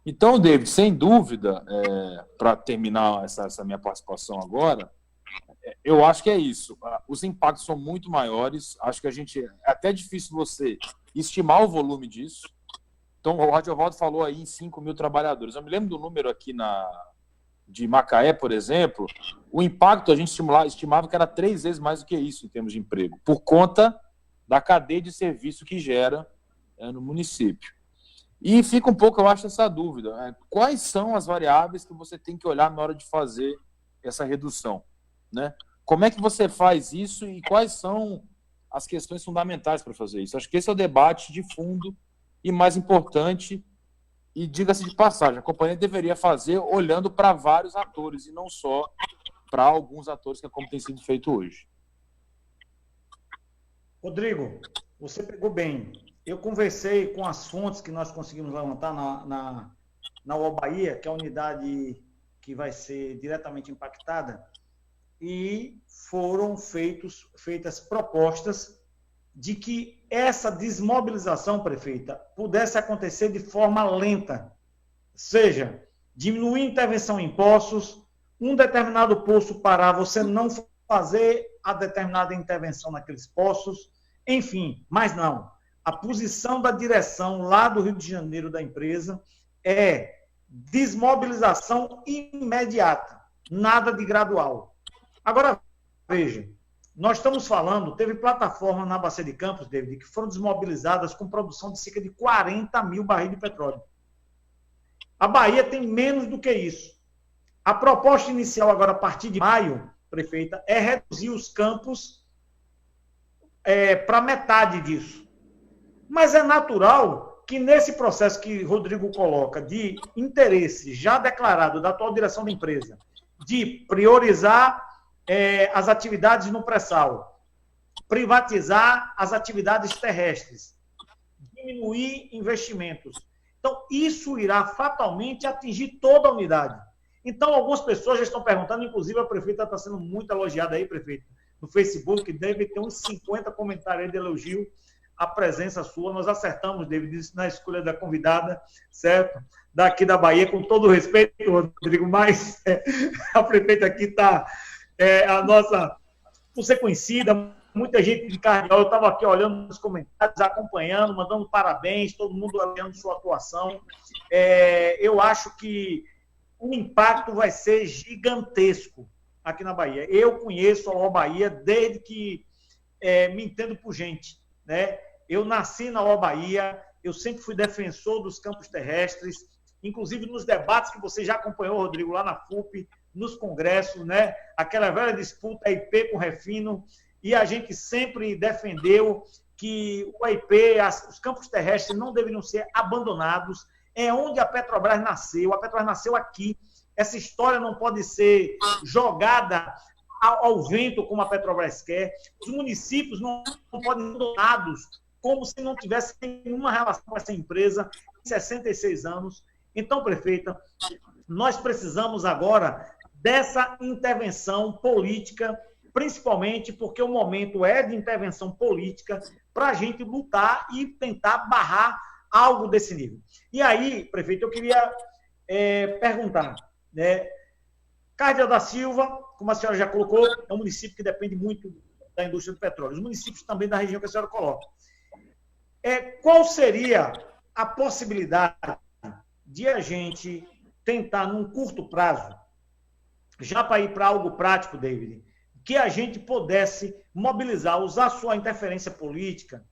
Então, David, sem dúvida, para terminar essa minha participação agora, eu acho que é isso. Os impactos são muito maiores. Acho que é até difícil você estimar o volume disso. Então, o Radiovaldo falou aí em 5 mil trabalhadores. Eu me lembro do número aqui de Macaé, por exemplo. O impacto a gente estimava que era 3 vezes mais do que isso em termos de emprego, por conta da cadeia de serviço que gera no município. E fica um pouco, eu acho, essa dúvida. Quais são as variáveis que você tem que olhar na hora de fazer essa redução? Né? Como é que você faz isso e quais são as questões fundamentais para fazer isso? Acho que esse é o debate de fundo e mais importante, e diga-se de passagem, a companhia deveria fazer olhando para vários atores e não só para alguns atores, que é como tem sido feito hoje. Rodrigo, você pegou bem. Eu conversei com as fontes que nós conseguimos levantar na UOL Bahia, que é a unidade que vai ser diretamente impactada, e foram feitas propostas de que essa desmobilização, prefeita, pudesse acontecer de forma lenta. Seja, diminuir a intervenção em poços, um determinado poço parar, você não fazer a determinada intervenção naqueles poços, enfim, mas não. A posição da direção lá do Rio de Janeiro da empresa é desmobilização imediata, nada de gradual. Agora, veja, nós estamos falando, teve plataformas na Bacia de Campos, David, que foram desmobilizadas com produção de cerca de 40 mil barris de petróleo. A Bahia tem menos do que isso. A proposta inicial agora, a partir de maio, prefeita, é reduzir os campos para metade disso. Mas é natural que nesse processo que Rodrigo coloca de interesse já declarado da atual direção da empresa, de priorizar as atividades no pré-sal, privatizar as atividades terrestres, diminuir investimentos. Então, isso irá fatalmente atingir toda a unidade. Então, algumas pessoas já estão perguntando, inclusive a prefeita está sendo muito elogiada aí, prefeito, no Facebook, deve ter uns 50 comentários aí de elogio à presença sua. Nós acertamos, David, na escolha da convidada, certo? Daqui da Bahia, com todo o respeito, Rodrigo, mas a prefeita aqui está... a nossa, por ser conhecida, muita gente de Cardeal, eu estava aqui olhando nos comentários, acompanhando, mandando parabéns, todo mundo olhando sua atuação. Eu acho que o impacto vai ser gigantesco aqui na Bahia. Eu conheço a UOL Bahia desde que me entendo por gente, né? Eu nasci na UOL Bahia, eu sempre fui defensor dos campos terrestres, inclusive nos debates que você já acompanhou, Rodrigo, lá na FUP, nos congressos, né? Aquela velha disputa IP com Refino, e a gente sempre defendeu que o IP, os campos terrestres não deveriam ser abandonados. É onde a Petrobras nasceu. A Petrobras nasceu aqui. Essa história não pode ser jogada ao vento como a Petrobras quer. Os municípios não podem ser abandonados como se não tivessem nenhuma relação com essa empresa em 66 anos. Então, prefeita, nós precisamos agora dessa intervenção política, principalmente porque o momento é de intervenção política para a gente lutar e tentar barrar algo desse nível. E aí, prefeito, eu queria perguntar, né? Cardeal da Silva, como a senhora já colocou, é um município que depende muito da indústria do petróleo. Os municípios também da região que a senhora coloca. Qual seria a possibilidade de a gente tentar, num curto prazo, já para ir para algo prático, David, que a gente pudesse mobilizar, usar sua interferência política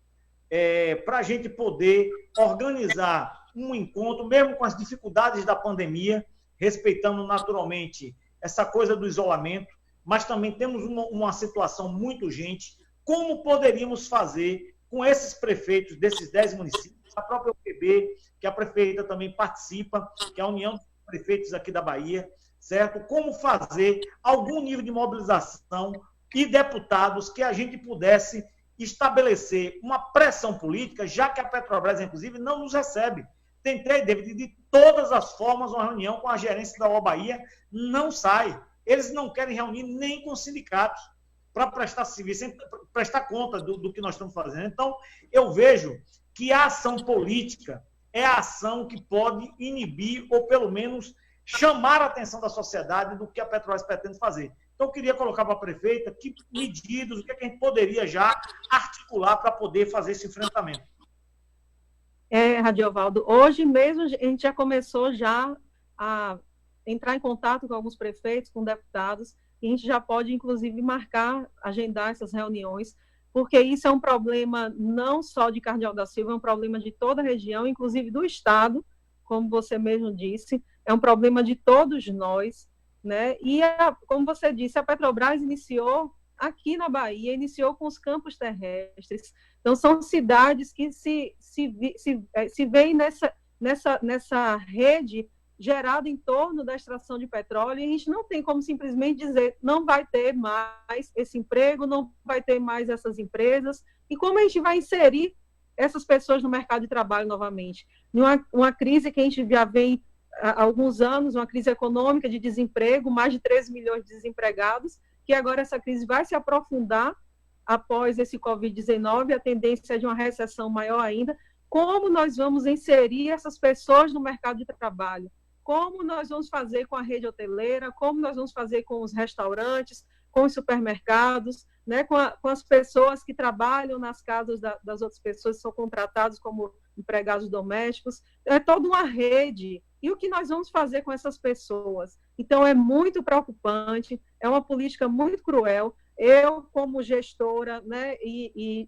para a gente poder organizar um encontro, mesmo com as dificuldades da pandemia, respeitando naturalmente essa coisa do isolamento, mas também temos uma situação muito urgente. Como poderíamos fazer com esses prefeitos desses 10 municípios, a própria UPB, que a prefeita também participa, que é a União dos Prefeitos aqui da Bahia, certo? Como fazer algum nível de mobilização e deputados que a gente pudesse estabelecer uma pressão política, já que a Petrobras, inclusive, não nos recebe. tentei, David, de todas as formas, uma reunião com a gerência da UOL Bahia, não sai. Eles não querem reunir nem com os sindicatos para prestar serviço, prestar conta do que nós estamos fazendo. Então, eu vejo que a ação política é a ação que pode inibir ou, pelo menos, chamar a atenção da sociedade do que a Petrobras pretende fazer. Então, eu queria colocar para a prefeita que medidas, o que a gente poderia já articular para poder fazer esse enfrentamento. Radiovaldo, hoje mesmo a gente já começou já a entrar em contato com alguns prefeitos, com deputados, e a gente já pode, inclusive, agendar essas reuniões, porque isso é um problema não só de Cardeal da Silva, é um problema de toda a região, inclusive do Estado, como você mesmo disse, é um problema de todos nós, né? E, como você disse, a Petrobras iniciou aqui na Bahia, iniciou com os campos terrestres. Então, são cidades que se veem nessa rede gerada em torno da extração de petróleo, e a gente não tem como simplesmente dizer não vai ter mais esse emprego, não vai ter mais essas empresas, e como a gente vai inserir essas pessoas no mercado de trabalho novamente. Uma crise que a gente já vem há alguns anos, uma crise econômica de desemprego, mais de 13 milhões de desempregados, que agora essa crise vai se aprofundar após esse Covid-19, a tendência é de uma recessão maior ainda. Como nós vamos inserir essas pessoas no mercado de trabalho? Como nós vamos fazer com a rede hoteleira? Como nós vamos fazer com os restaurantes, com os supermercados, né? com as pessoas que trabalham nas casas das outras pessoas que são contratados como empregados domésticos? É toda uma rede. E o que nós vamos fazer com essas pessoas? Então, é muito preocupante, é uma política muito cruel. Eu, como gestora, né, e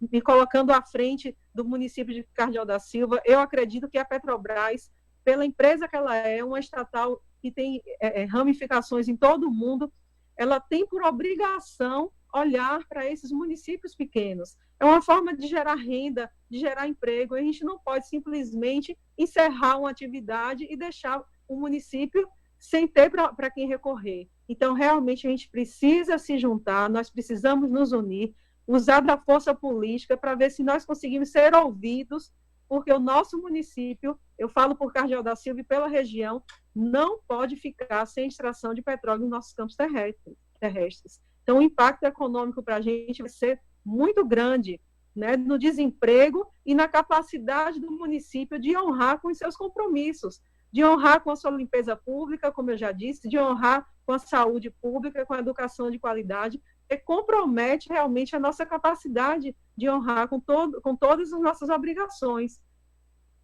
me colocando à frente do município de Cardeal da Silva, eu acredito que a Petrobras, pela empresa que ela é, uma estatal que tem ramificações em todo o mundo, ela tem por obrigação olhar para esses municípios pequenos. É uma forma de gerar renda, de gerar emprego. A gente não pode simplesmente encerrar uma atividade e deixar o município sem ter para quem recorrer. Então, realmente, a gente precisa se juntar, nós precisamos nos unir, usar da força política para ver se nós conseguimos ser ouvidos, porque o nosso município, eu falo por Cardeal da Silva e pela região, não pode ficar sem extração de petróleo nos nossos campos terrestres. Então, o impacto econômico para a gente vai ser muito grande, né, no desemprego e na capacidade do município de honrar com os seus compromissos, de honrar com a sua limpeza pública, como eu já disse, de honrar com a saúde pública, com a educação de qualidade, que compromete realmente a nossa capacidade de honrar com todas as nossas obrigações.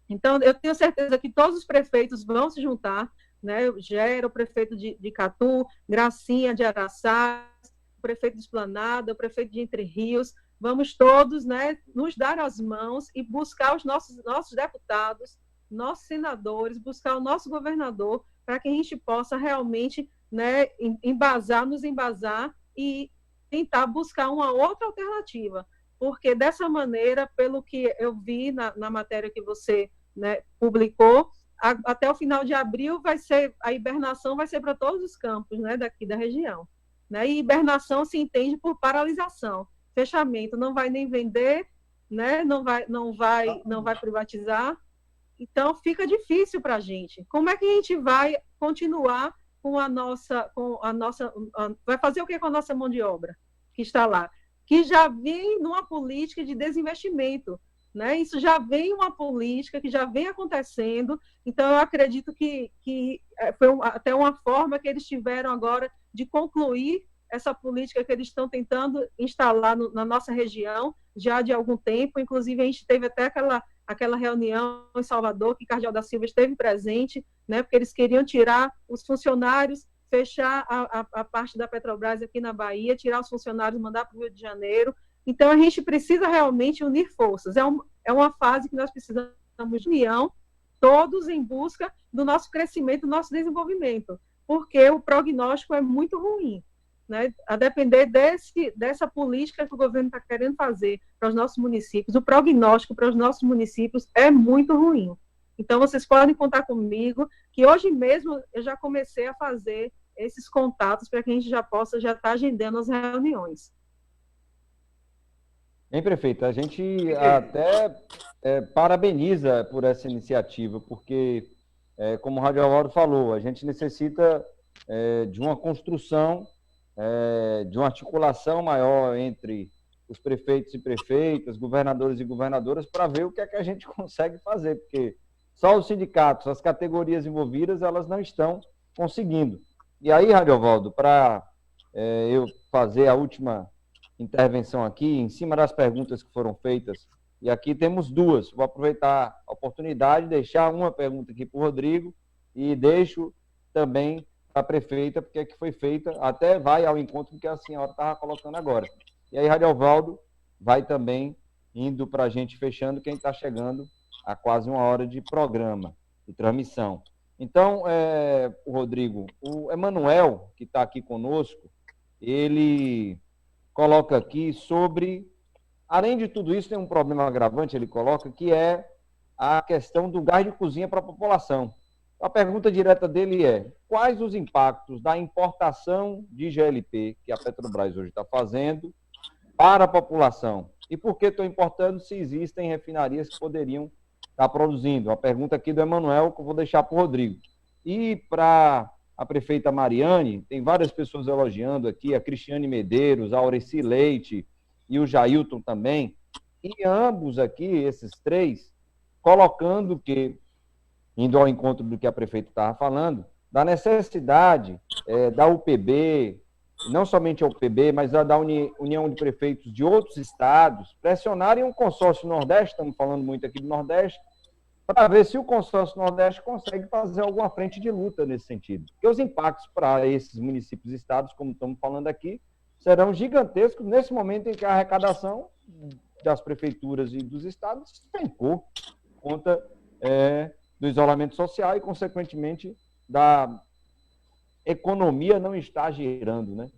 Então, eu tenho certeza que todos os prefeitos vão se juntar, né? O Gera, o prefeito de Catu, Gracinha de Araçá, o prefeito de Esplanada, o prefeito de Entre Rios, vamos todos, né, nos dar as mãos e buscar os nossos deputados, nossos senadores, buscar o nosso governador, para que a gente possa realmente, né, nos embasar e tentar buscar uma outra alternativa, porque dessa maneira, pelo que eu vi na matéria que você, né, publicou, até o final de abril a hibernação vai ser para todos os campos, né, daqui da região, né, e hibernação se entende por paralisação, fechamento, não vai nem vender, né, não vai privatizar. Então, fica difícil para a gente. Como é que a gente vai continuar vai fazer o que com a nossa mão de obra que está lá? Que já vem numa política de desinvestimento, né? Isso já vem uma política que já vem acontecendo. Então, eu acredito que foi até uma forma que eles tiveram agora de concluir essa política que eles estão tentando instalar na nossa região já de algum tempo. Inclusive, a gente teve até aquela reunião em Salvador, que Cardeal da Silva esteve presente, né, porque eles queriam tirar os funcionários, fechar a parte da Petrobras aqui na Bahia, tirar os funcionários, mandar para o Rio de Janeiro. Então, a gente precisa realmente unir forças. É uma fase que nós precisamos de união, todos em busca do nosso crescimento, do nosso desenvolvimento, porque o prognóstico é muito ruim, né? A depender dessa política que o governo está querendo fazer para os nossos municípios, o prognóstico para os nossos municípios é muito ruim. Então, vocês podem contar comigo, que hoje mesmo eu já comecei a fazer esses contatos para que a gente já possa estar agendando as reuniões. Bem, prefeito, a gente até parabeniza por essa iniciativa, porque, como o Rádio Alvaro falou, a gente necessita de uma construção, de uma articulação maior entre os prefeitos e prefeitas, governadores e governadoras, para ver o que é que a gente consegue fazer, porque só os sindicatos, as categorias envolvidas, elas não estão conseguindo. E aí, Radiovaldo, para eu fazer a última intervenção aqui, em cima das perguntas que foram feitas, e aqui temos duas, vou aproveitar a oportunidade, deixar uma pergunta aqui para o Rodrigo, e deixo também para a prefeita, porque é que foi feita, até vai ao encontro que a senhora estava colocando agora. E aí, Radiovaldo, vai também indo para a gente fechando, quem está chegando a quase 1 hora de programa, de transmissão. Então, o Rodrigo, o Emanuel, que está aqui conosco, ele coloca aqui sobre, além de tudo isso, tem um problema agravante, ele coloca, que é a questão do gás de cozinha para a população. A pergunta direta dele é: quais os impactos da importação de GLP que a Petrobras hoje está fazendo para a população? E por que estão importando se existem refinarias que poderiam estar produzindo? A pergunta aqui do Emanuel, que eu vou deixar para o Rodrigo. E para a prefeita Mariane, tem várias pessoas elogiando aqui, a Cristiane Medeiros, a Aureci Leite e o Jailton também, e ambos aqui, esses três, colocando que, indo ao encontro do que a prefeita estava falando, da necessidade da UPB, não somente a UPB, mas da União de Prefeitos de outros estados, pressionarem um consórcio Nordeste, estamos falando muito aqui do Nordeste, para ver se o consórcio Nordeste consegue fazer alguma frente de luta nesse sentido. Porque os impactos para esses municípios e estados, como estamos falando aqui, serão gigantescos nesse momento em que a arrecadação das prefeituras e dos estados despencou por conta do isolamento social e, consequentemente, da economia não está girando, né?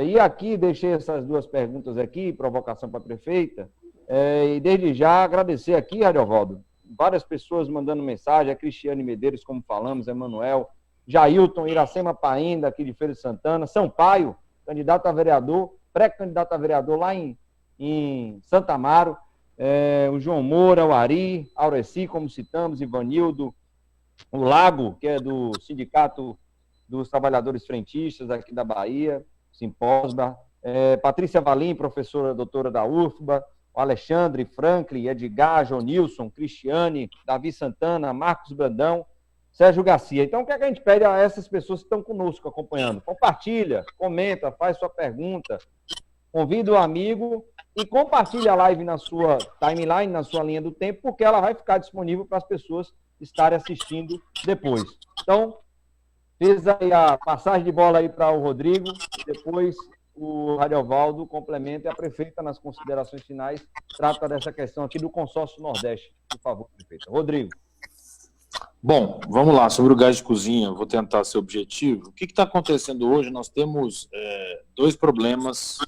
E aqui, deixei essas duas perguntas aqui, provocação para a prefeita, e desde já agradecer aqui, Radiovaldo, várias pessoas mandando mensagem, a Cristiane Medeiros, como falamos, Emanuel, Jailton, Iracema Painda, aqui de Feira de Santana, Sampaio, candidato a vereador, pré-candidato a vereador lá em Santa Amaro, o João Moura, o Ari, Aureci, como citamos, Ivanildo, o Lago, que é do Sindicato dos Trabalhadores Frentistas aqui da Bahia, Simposba, Patrícia Valim, professora doutora da UFBA, o Alexandre, Franklin, Edgar, Jonilson, Cristiane, Davi Santana, Marcos Brandão, Sérgio Garcia. Então, o que é que a gente pede a essas pessoas que estão conosco acompanhando? Compartilha, comenta, faz sua pergunta, convida o amigo e compartilha a live na sua timeline, na sua linha do tempo, porque ela vai ficar disponível para as pessoas estarem assistindo depois. Então, fiz aí a passagem de bola aí para o Rodrigo, depois o Radiovaldo complementa e a prefeita, nas considerações finais, trata dessa questão aqui do consórcio Nordeste. Por favor, prefeita. Rodrigo. Bom, vamos lá, sobre o gás de cozinha, vou tentar ser objetivo. O que está acontecendo hoje? Nós temos dois problemas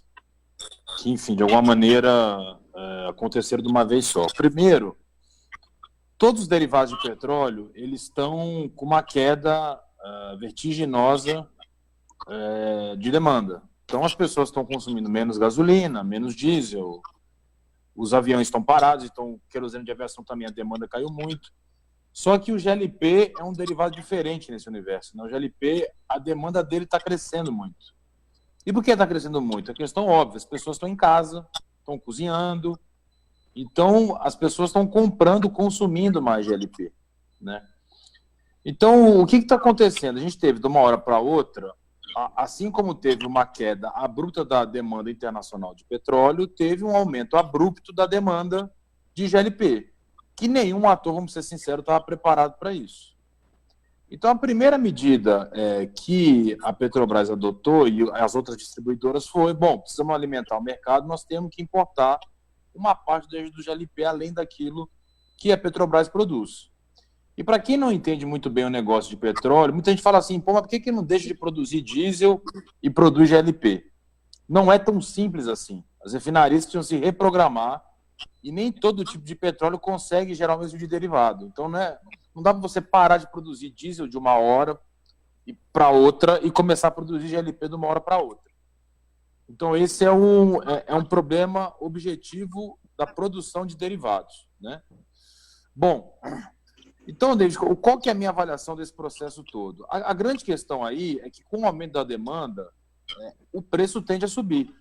que, enfim, de alguma maneira aconteceram de uma vez só. Primeiro, todos os derivados de petróleo, eles estão com uma queda vertiginosa de demanda. Então, as pessoas estão consumindo menos gasolina, menos diesel, os aviões estão parados, então, querosene de aviação também, a demanda caiu muito. Só que o GLP é um derivado diferente nesse universo, né? O GLP, a demanda dele está crescendo muito. E por que está crescendo muito? É questão óbvia, as pessoas estão em casa, estão cozinhando, então as pessoas estão comprando, consumindo mais GLP, né? Então, o que está acontecendo? A gente teve, de uma hora para outra, assim como teve uma queda abrupta da demanda internacional de petróleo, teve um aumento abrupto da demanda de GLP, que nenhum ator, vamos ser sinceros, estava preparado para isso. Então, a primeira medida que a Petrobras adotou e as outras distribuidoras foi, bom, precisamos alimentar o mercado, nós temos que importar uma parte do GLP além daquilo que a Petrobras produz. E para quem não entende muito bem o negócio de petróleo, muita gente fala assim, pô, mas por que não deixa de produzir diesel e produz GLP? Não é tão simples assim. As refinarias precisam se reprogramar e nem todo tipo de petróleo consegue gerar o mesmo de derivado. Então, não dá para você parar de produzir diesel de uma hora para outra e começar a produzir GLP de uma hora para outra. Então, esse é um problema objetivo da produção de derivados, né? Bom, então, David, qual que é a minha avaliação desse processo todo? A grande questão aí é que, com o aumento da demanda, o preço tende a subir.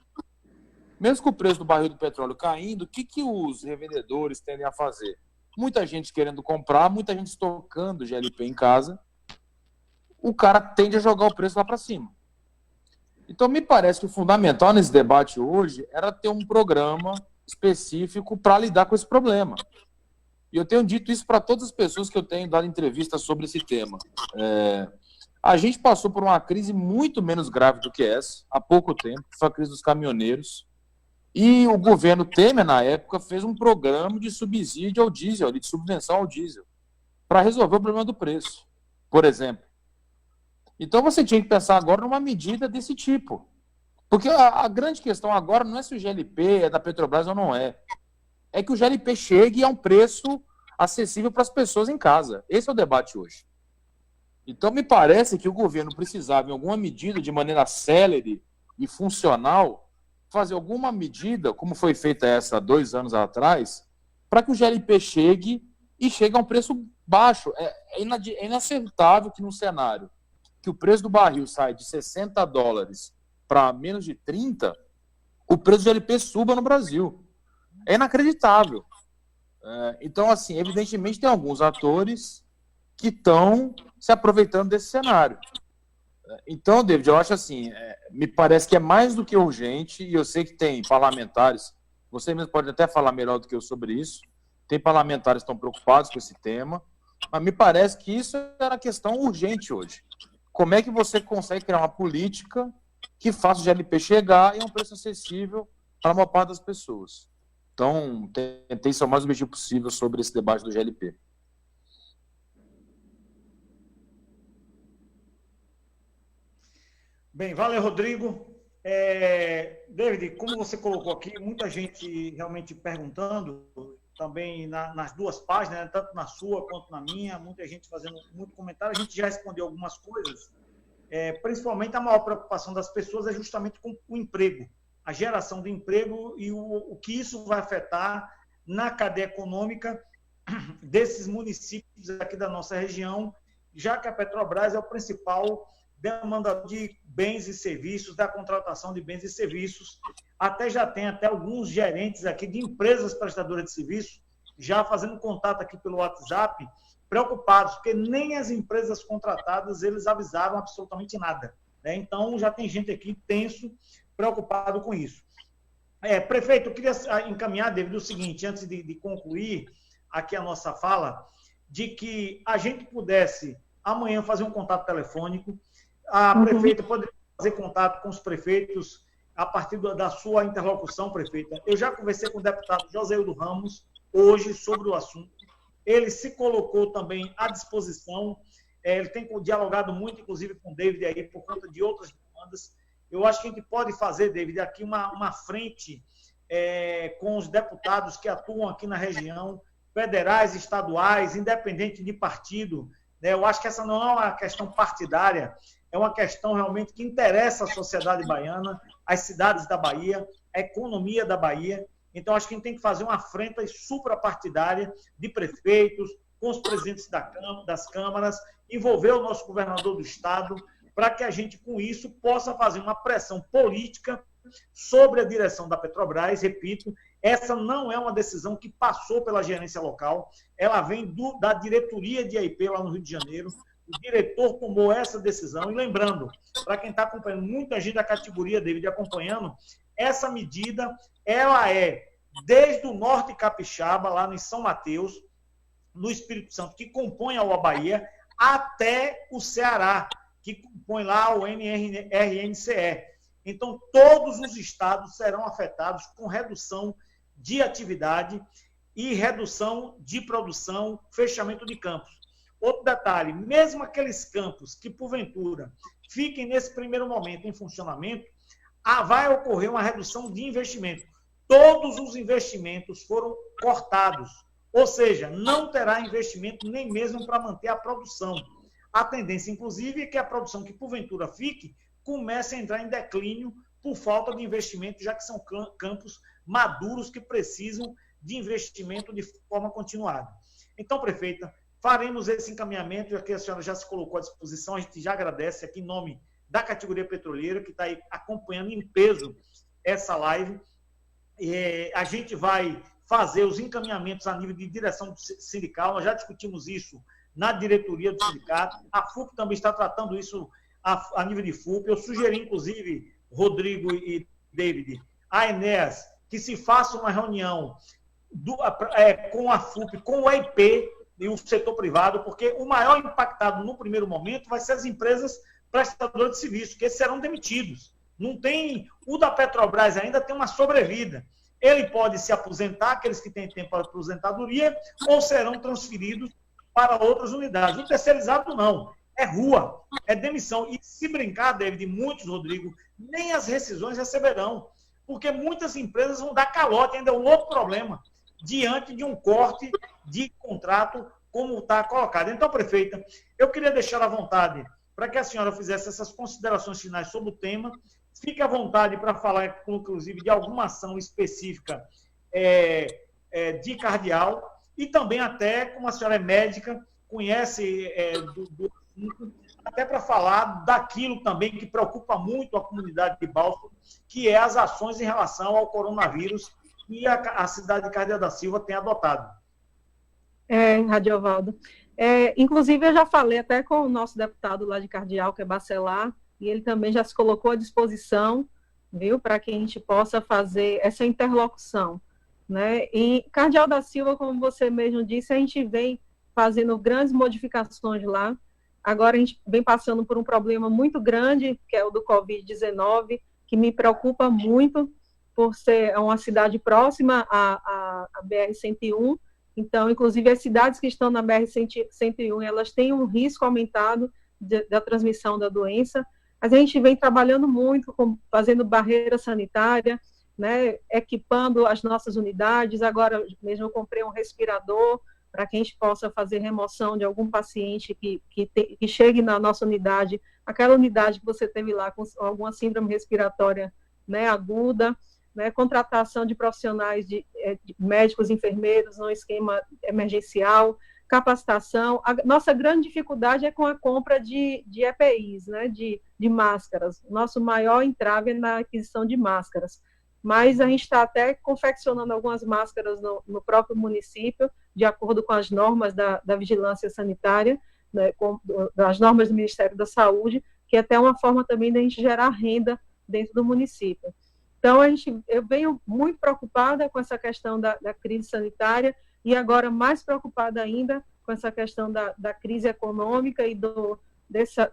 Mesmo com o preço do barril do petróleo caindo, o que os revendedores tendem a fazer? Muita gente querendo comprar, muita gente estocando GLP em casa, o cara tende a jogar o preço lá para cima. Então, me parece que o fundamental nesse debate hoje era ter um programa específico para lidar com esse problema. E eu tenho dito isso para todas as pessoas que eu tenho dado entrevistas sobre esse tema. A gente passou por uma crise muito menos grave do que essa, há pouco tempo, que foi a crise dos caminhoneiros. E o governo Temer, na época, fez um programa de subsídio ao diesel, de subvenção ao diesel, para resolver o problema do preço, por exemplo. Então você tinha que pensar agora numa medida desse tipo. Porque a grande questão agora não é se o GLP é da Petrobras ou não é. É que o GLP chegue a um preço acessível para as pessoas em casa. Esse é o debate hoje. Então me parece que o governo precisava, em alguma medida, de maneira célere e funcional, fazer alguma medida, como foi feita essa há 2 anos atrás, para que o GLP chegue a um preço baixo. É inaceitável que num cenário que o preço do barril sai de $60 para menos de 30, o preço do GLP suba no Brasil. É inacreditável. Então, assim, evidentemente tem alguns atores que estão se aproveitando desse cenário. Então, David, eu acho assim, me parece que é mais do que urgente, e eu sei que tem parlamentares, você mesmo pode até falar melhor do que eu sobre isso, tem parlamentares que estão preocupados com esse tema, mas me parece que isso era questão urgente hoje. Como é que você consegue criar uma política que faça o GLP chegar e a um preço acessível para a maior parte das pessoas? Então, tentei ser o mais objetivo possível sobre esse debate do GLP. Bem, valeu, Rodrigo. David, como você colocou aqui, muita gente realmente perguntando, também nas duas páginas, né, tanto na sua quanto na minha, muita gente fazendo muito comentário, a gente já respondeu algumas coisas, principalmente a maior preocupação das pessoas é justamente com o emprego, a geração de emprego e o que isso vai afetar na cadeia econômica desses municípios aqui da nossa região, já que a Petrobras é o principal demandador de bens e serviços, da contratação de bens e serviços. Já tem alguns gerentes aqui de empresas prestadoras de serviço já fazendo contato aqui pelo WhatsApp, preocupados, porque nem as empresas contratadas eles avisaram absolutamente nada, né? Então, já tem gente aqui tenso, preocupado com isso. Prefeito, eu queria encaminhar, David, o seguinte, antes de concluir aqui a nossa fala, de que a gente pudesse amanhã fazer um contato telefônico. A prefeita poderia fazer contato com os prefeitos a partir da sua interlocução, prefeita. Eu já conversei com o deputado Joséildo Ramos hoje sobre o assunto. Ele se colocou também à disposição. Ele tem dialogado muito, inclusive, com o David aí, por conta de outras demandas. Eu acho que a gente pode fazer, David, aqui uma frente com os deputados que atuam aqui na região, federais, estaduais, independente de partido. Eu acho que essa não é uma questão partidária, é uma questão realmente que interessa a sociedade baiana, as cidades da Bahia, a economia da Bahia. Então, acho que a gente tem que fazer uma frente suprapartidária de prefeitos, com os presidentes das câmaras, envolver o nosso governador do estado, para que a gente, com isso, possa fazer uma pressão política sobre a direção da Petrobras. Repito, essa não é uma decisão que passou pela gerência local, ela vem da diretoria de AIP lá no Rio de Janeiro. O diretor tomou essa decisão. E lembrando, para quem está acompanhando, muita gente da categoria David acompanhando, essa medida, ela é desde o norte capixaba, lá em São Mateus, no Espírito Santo, que compõe a Bahia, até o Ceará, que compõe lá o RNCE. Então, todos os estados serão afetados com redução de atividade e redução de produção, fechamento de campos. Outro detalhe, mesmo aqueles campos que, porventura, fiquem nesse primeiro momento em funcionamento, vai ocorrer uma redução de investimento. Todos os investimentos foram cortados, ou seja, não terá investimento nem mesmo para manter a produção. A tendência, inclusive, é que a produção que, porventura, fique, comece a entrar em declínio por falta de investimento, já que são campos maduros que precisam de investimento de forma continuada. Então, prefeita, faremos esse encaminhamento, já que a senhora já se colocou à disposição, a gente já agradece aqui em nome da categoria petroleira, que está aí acompanhando em peso essa live. A gente vai fazer os encaminhamentos a nível de direção sindical, nós já discutimos isso na diretoria do sindicato, a FUP também está tratando isso a nível de FUP. Eu sugeri, inclusive, Rodrigo e David, a Enéas, que se faça uma reunião com a FUP, com o EIP e o setor privado, porque o maior impactado no primeiro momento vai ser as empresas prestadoras de serviço, que serão demitidos. Não tem, o da Petrobras ainda tem uma sobrevida. Ele pode se aposentar, aqueles que têm tempo para aposentadoria, ou serão transferidos para outras unidades. O terceirizado não, é rua, é demissão. E se brincar, David, muitos, Rodrigo, nem as rescisões receberão, porque muitas empresas vão dar calote, ainda é um outro problema, diante de um corte de contrato como está colocado. Então, prefeita, eu queria deixar à vontade para que a senhora fizesse essas considerações finais sobre o tema. Fique à vontade para falar, inclusive, de alguma ação específica de cardeal, e também até, como a senhora é médica, conhece do assunto, até para falar daquilo também que preocupa muito a comunidade de Balsas, que é as ações em relação ao coronavírus que a cidade de Cardeal da Silva tem adotado. Radiovaldo. Inclusive, eu já falei até com o nosso deputado lá de Cardeal, que é Bacelar, e ele também já se colocou à disposição, viu, para que a gente possa fazer essa interlocução, né? E Cardeal da Silva, como você mesmo disse, a gente vem fazendo grandes modificações lá. Agora a gente vem passando por um problema muito grande, que é o do Covid-19, que me preocupa muito, por ser uma cidade próxima à BR-101. Então, inclusive, as cidades que estão na BR-101, elas têm um risco aumentado da transmissão da doença. Mas a gente vem trabalhando muito, fazendo barreira sanitária, né, equipando as nossas unidades. Agora mesmo eu comprei um respirador para que a gente possa fazer remoção de algum paciente que chegue na nossa unidade, aquela unidade que você teve lá com alguma síndrome respiratória, né, aguda, né, contratação de profissionais, de médicos, enfermeiros, no esquema emergencial, capacitação. A nossa grande dificuldade é com a compra de EPIs, né, de máscaras. O nosso maior entrave é na aquisição de máscaras. Mas a gente está até confeccionando algumas máscaras no próprio município, de acordo com as normas da vigilância sanitária, né, as normas do Ministério da Saúde, que é até uma forma também da gente gerar renda dentro do município. Então, eu venho muito preocupada com essa questão da crise sanitária, e agora mais preocupada ainda com essa questão da crise econômica e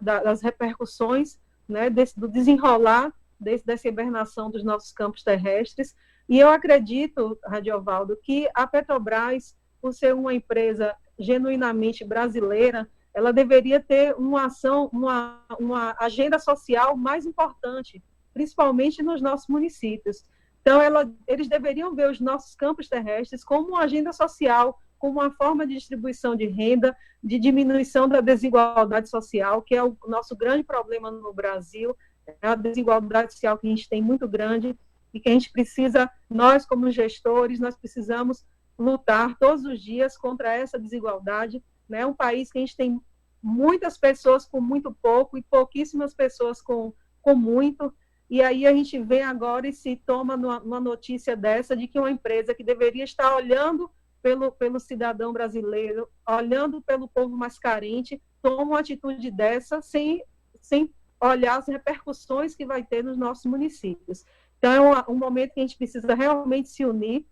das repercussões, né, do desenrolar dessa hibernação dos nossos campos terrestres. E eu acredito, Radiovaldo, que a Petrobras, por ser uma empresa genuinamente brasileira, ela deveria ter uma ação, uma agenda social mais importante, principalmente nos nossos municípios. Então, eles deveriam ver os nossos campos terrestres como uma agenda social, como uma forma de distribuição de renda, de diminuição da desigualdade social, que é o nosso grande problema no Brasil, é a desigualdade social que a gente tem muito grande, e que a gente precisa, nós como gestores, nós precisamos lutar todos os dias contra essa desigualdade, né? Um país que a gente tem muitas pessoas com muito pouco e pouquíssimas pessoas com muito. E aí a gente vê agora e se toma numa notícia dessa de que uma empresa que deveria estar olhando pelo cidadão brasileiro, olhando pelo povo mais carente, toma uma atitude dessa sem olhar as repercussões que vai ter nos nossos municípios. Então, é um momento que a gente precisa realmente se unir.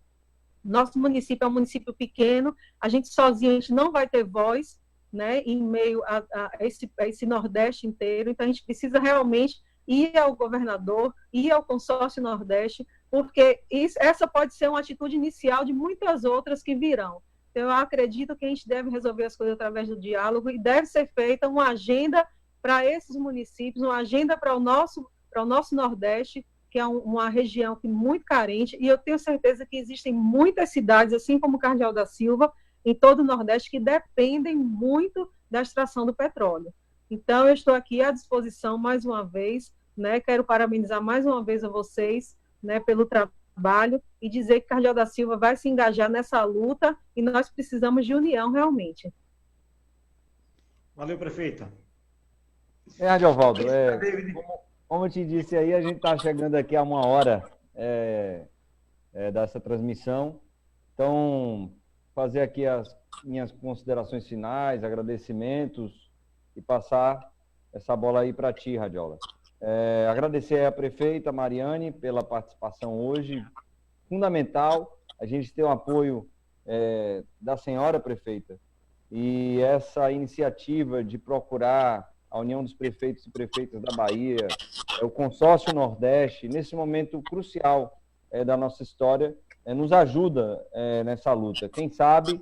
Nosso município é um município pequeno, a gente sozinho a gente não vai ter voz, né, em meio a esse Nordeste inteiro. Então, a gente precisa realmente ir ao governador, ir ao consórcio Nordeste, porque essa pode ser uma atitude inicial de muitas outras que virão. Então, eu acredito que a gente deve resolver as coisas através do diálogo e deve ser feita uma agenda para esses municípios, uma agenda para o nosso Nordeste, que é uma região que é muito carente, e eu tenho certeza que existem muitas cidades, assim como Cardeal da Silva, em todo o Nordeste, que dependem muito da extração do petróleo. Então, eu estou aqui à disposição, mais uma vez, né? Quero parabenizar mais uma vez a vocês, né, pelo trabalho e dizer que Cardeal da Silva vai se engajar nessa luta e nós precisamos de união realmente. Valeu, prefeita. Adiovaldo, como eu te disse aí, a gente está chegando aqui a 1 hora dessa transmissão. Então, fazer aqui as minhas considerações finais, agradecimentos e passar essa bola aí para ti, Radiola. Agradecer à prefeita Mariane pela participação hoje, fundamental a gente ter o apoio da senhora prefeita e essa iniciativa de procurar a União dos Prefeitos e Prefeitas da Bahia, o Consórcio Nordeste, nesse momento crucial da nossa história, nos ajuda nessa luta. Quem sabe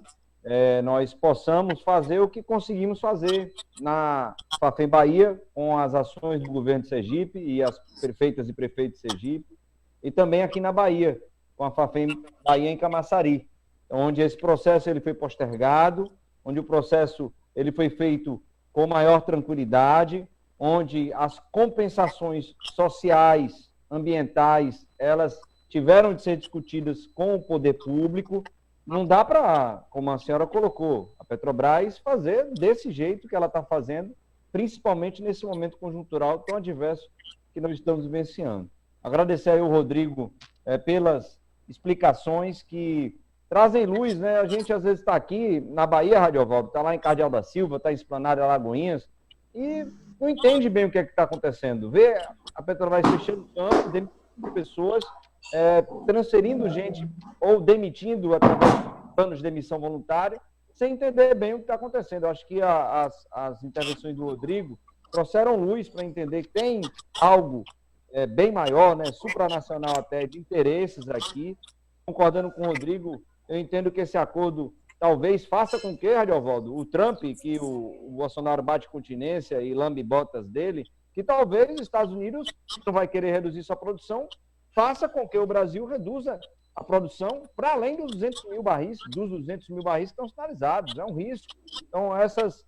nós possamos fazer o que conseguimos fazer na Fafem Bahia, com as ações do governo de Sergipe e as prefeitas e prefeitos de Sergipe, e também aqui na Bahia, com a Fafem Bahia em Camaçari, onde esse processo ele foi postergado, onde o processo ele foi feito com maior tranquilidade, onde as compensações sociais, ambientais, elas tiveram de ser discutidas com o poder público. Não dá para, como a senhora colocou, a Petrobras fazer desse jeito que ela está fazendo, principalmente nesse momento conjuntural tão adverso que nós estamos vivenciando. Agradecer aí ao Rodrigo pelas explicações que trazem luz, né? A gente às vezes está aqui na Bahia, Radiovaldo, está lá em Cardeal da Silva, está em Esplanada Alagoinhas, e não entende bem o que está acontecendo. Vê a Petrobras fechando campos, demitindo pessoas, transferindo gente ou demitindo através de planos de demissão voluntária, sem entender bem o que está acontecendo. Eu acho que as intervenções do Rodrigo trouxeram luz para entender que tem algo bem maior, né, supranacional até, de interesses aqui. Concordando com o Rodrigo, eu entendo que esse acordo talvez faça com que, Radiovaldo, o Trump, que o Bolsonaro bate continência e lambe botas dele, que talvez os Estados Unidos não vai querer reduzir sua produção, faça com que o Brasil reduza a produção para além dos 200 mil barris que estão sinalizados. É um risco. Então, essas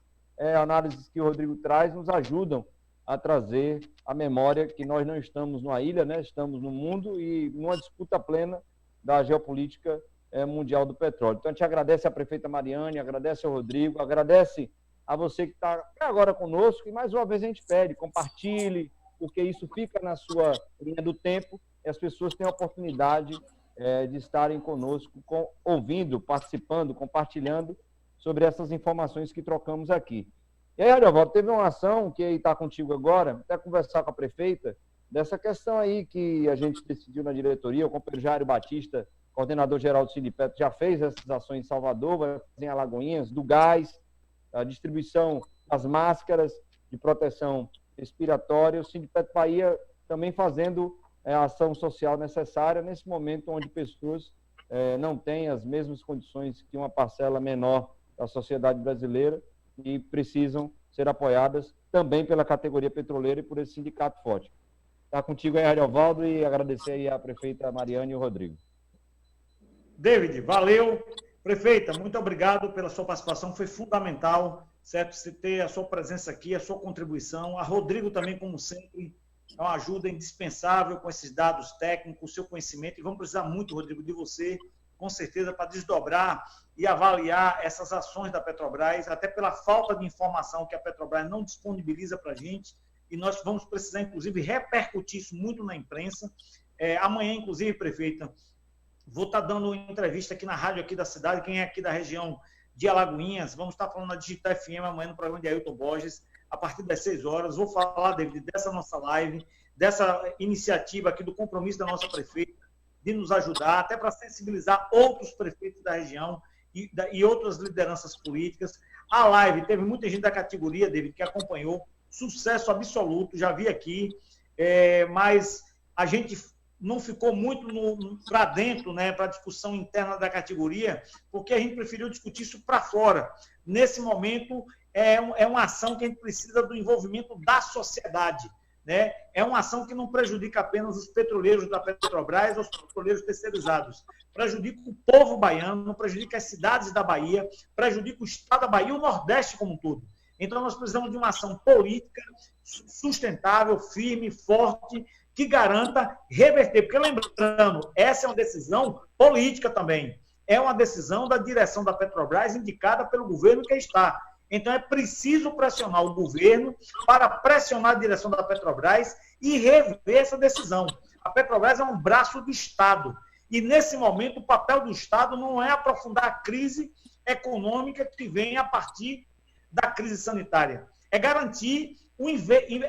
análises que o Rodrigo traz nos ajudam a trazer a memória que nós não estamos numa ilha, né? Estamos no mundo e numa disputa plena da geopolítica mundial do petróleo. Então, a gente agradece a prefeita Mariane, agradece ao Rodrigo, agradece a você que está agora conosco e, mais uma vez, a gente pede, compartilhe, porque isso fica na sua linha do tempo e as pessoas têm a oportunidade de estarem conosco, ouvindo, participando, compartilhando sobre essas informações que trocamos aqui. E aí, Adiovaldo, teve uma ação que está contigo agora, até conversar com a prefeita, dessa questão aí que a gente decidiu na diretoria, o companheiro Jairo Batista, coordenador-geral do Sindipeto, já fez essas ações em Salvador, vai fazer em Alagoinhas, do gás, a distribuição das máscaras de proteção respiratória, o Sindipeto Bahia também fazendo a ação social necessária nesse momento onde pessoas não têm as mesmas condições que uma parcela menor da sociedade brasileira e precisam ser apoiadas também pela categoria petroleira e por esse sindicato forte. Está contigo aí, Ariovaldo, e agradecer aí a prefeita Mariane e o Rodrigo. David, valeu. Prefeita, muito obrigado pela sua participação, foi fundamental, certo? Você ter a sua presença aqui, a sua contribuição. A Rodrigo também, como sempre, é uma ajuda indispensável com esses dados técnicos, o seu conhecimento, e vamos precisar muito, Rodrigo, de você, com certeza, para desdobrar e avaliar essas ações da Petrobras, até pela falta de informação que a Petrobras não disponibiliza para a gente, e nós vamos precisar, inclusive, repercutir isso muito na imprensa. Amanhã, inclusive, prefeita, vou estar dando entrevista aqui na rádio aqui da cidade, quem é aqui da região de Alagoinhas, vamos estar falando na Digital FM amanhã no programa de Ailton Borges, a partir das 6 horas, vou falar, David, dessa nossa live, dessa iniciativa aqui, do compromisso da nossa prefeita, de nos ajudar, até para sensibilizar outros prefeitos da região e outras lideranças políticas. A live, teve muita gente da categoria, David, que acompanhou, sucesso absoluto, já vi aqui, mas a gente não ficou muito para dentro, né, para a discussão interna da categoria, porque a gente preferiu discutir isso para fora. Nesse momento, é uma ação que a gente precisa do envolvimento da sociedade, né? É uma ação que não prejudica apenas os petroleiros da Petrobras ou os petroleiros terceirizados. Prejudica o povo baiano, prejudica as cidades da Bahia, prejudica o estado da Bahia e o Nordeste como um todo. Então, nós precisamos de uma ação política sustentável, firme, forte, que garanta reverter. Porque, lembrando, essa é uma decisão política também. É uma decisão da direção da Petrobras indicada pelo governo que está. Então, é preciso pressionar o governo para pressionar a direção da Petrobras e rever essa decisão. A Petrobras é um braço do Estado. E, nesse momento, o papel do Estado não é aprofundar a crise econômica que vem a partir da crise sanitária. É garantir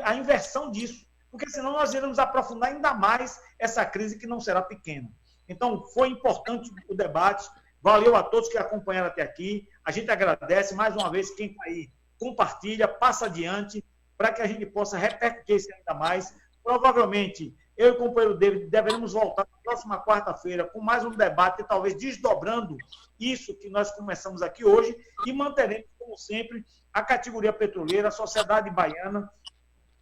a inversão disso, porque senão nós iremos aprofundar ainda mais essa crise que não será pequena. Então, foi importante o debate, valeu a todos que acompanharam até aqui, a gente agradece mais uma vez quem está aí, compartilha, passa adiante, para que a gente possa repercutir isso ainda mais. Provavelmente, eu e o companheiro David deveremos voltar na próxima quarta-feira com mais um debate, talvez desdobrando isso que nós começamos aqui hoje, e manteremos, como sempre, a categoria petroleira, a sociedade baiana,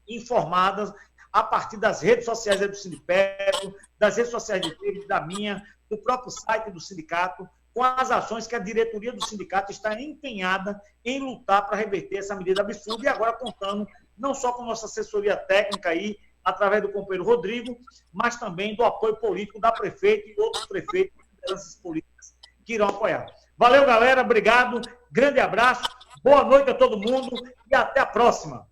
informadas a partir das redes sociais do Sindipetro, das redes sociais de David, da minha, do próprio site do sindicato, com as ações que a diretoria do sindicato está empenhada em lutar para reverter essa medida absurda, e agora contando não só com nossa assessoria técnica aí, através do companheiro Rodrigo, mas também do apoio político da prefeita e outros prefeitos e lideranças políticas que irão apoiar. Valeu, galera, obrigado, grande abraço, boa noite a todo mundo e até a próxima.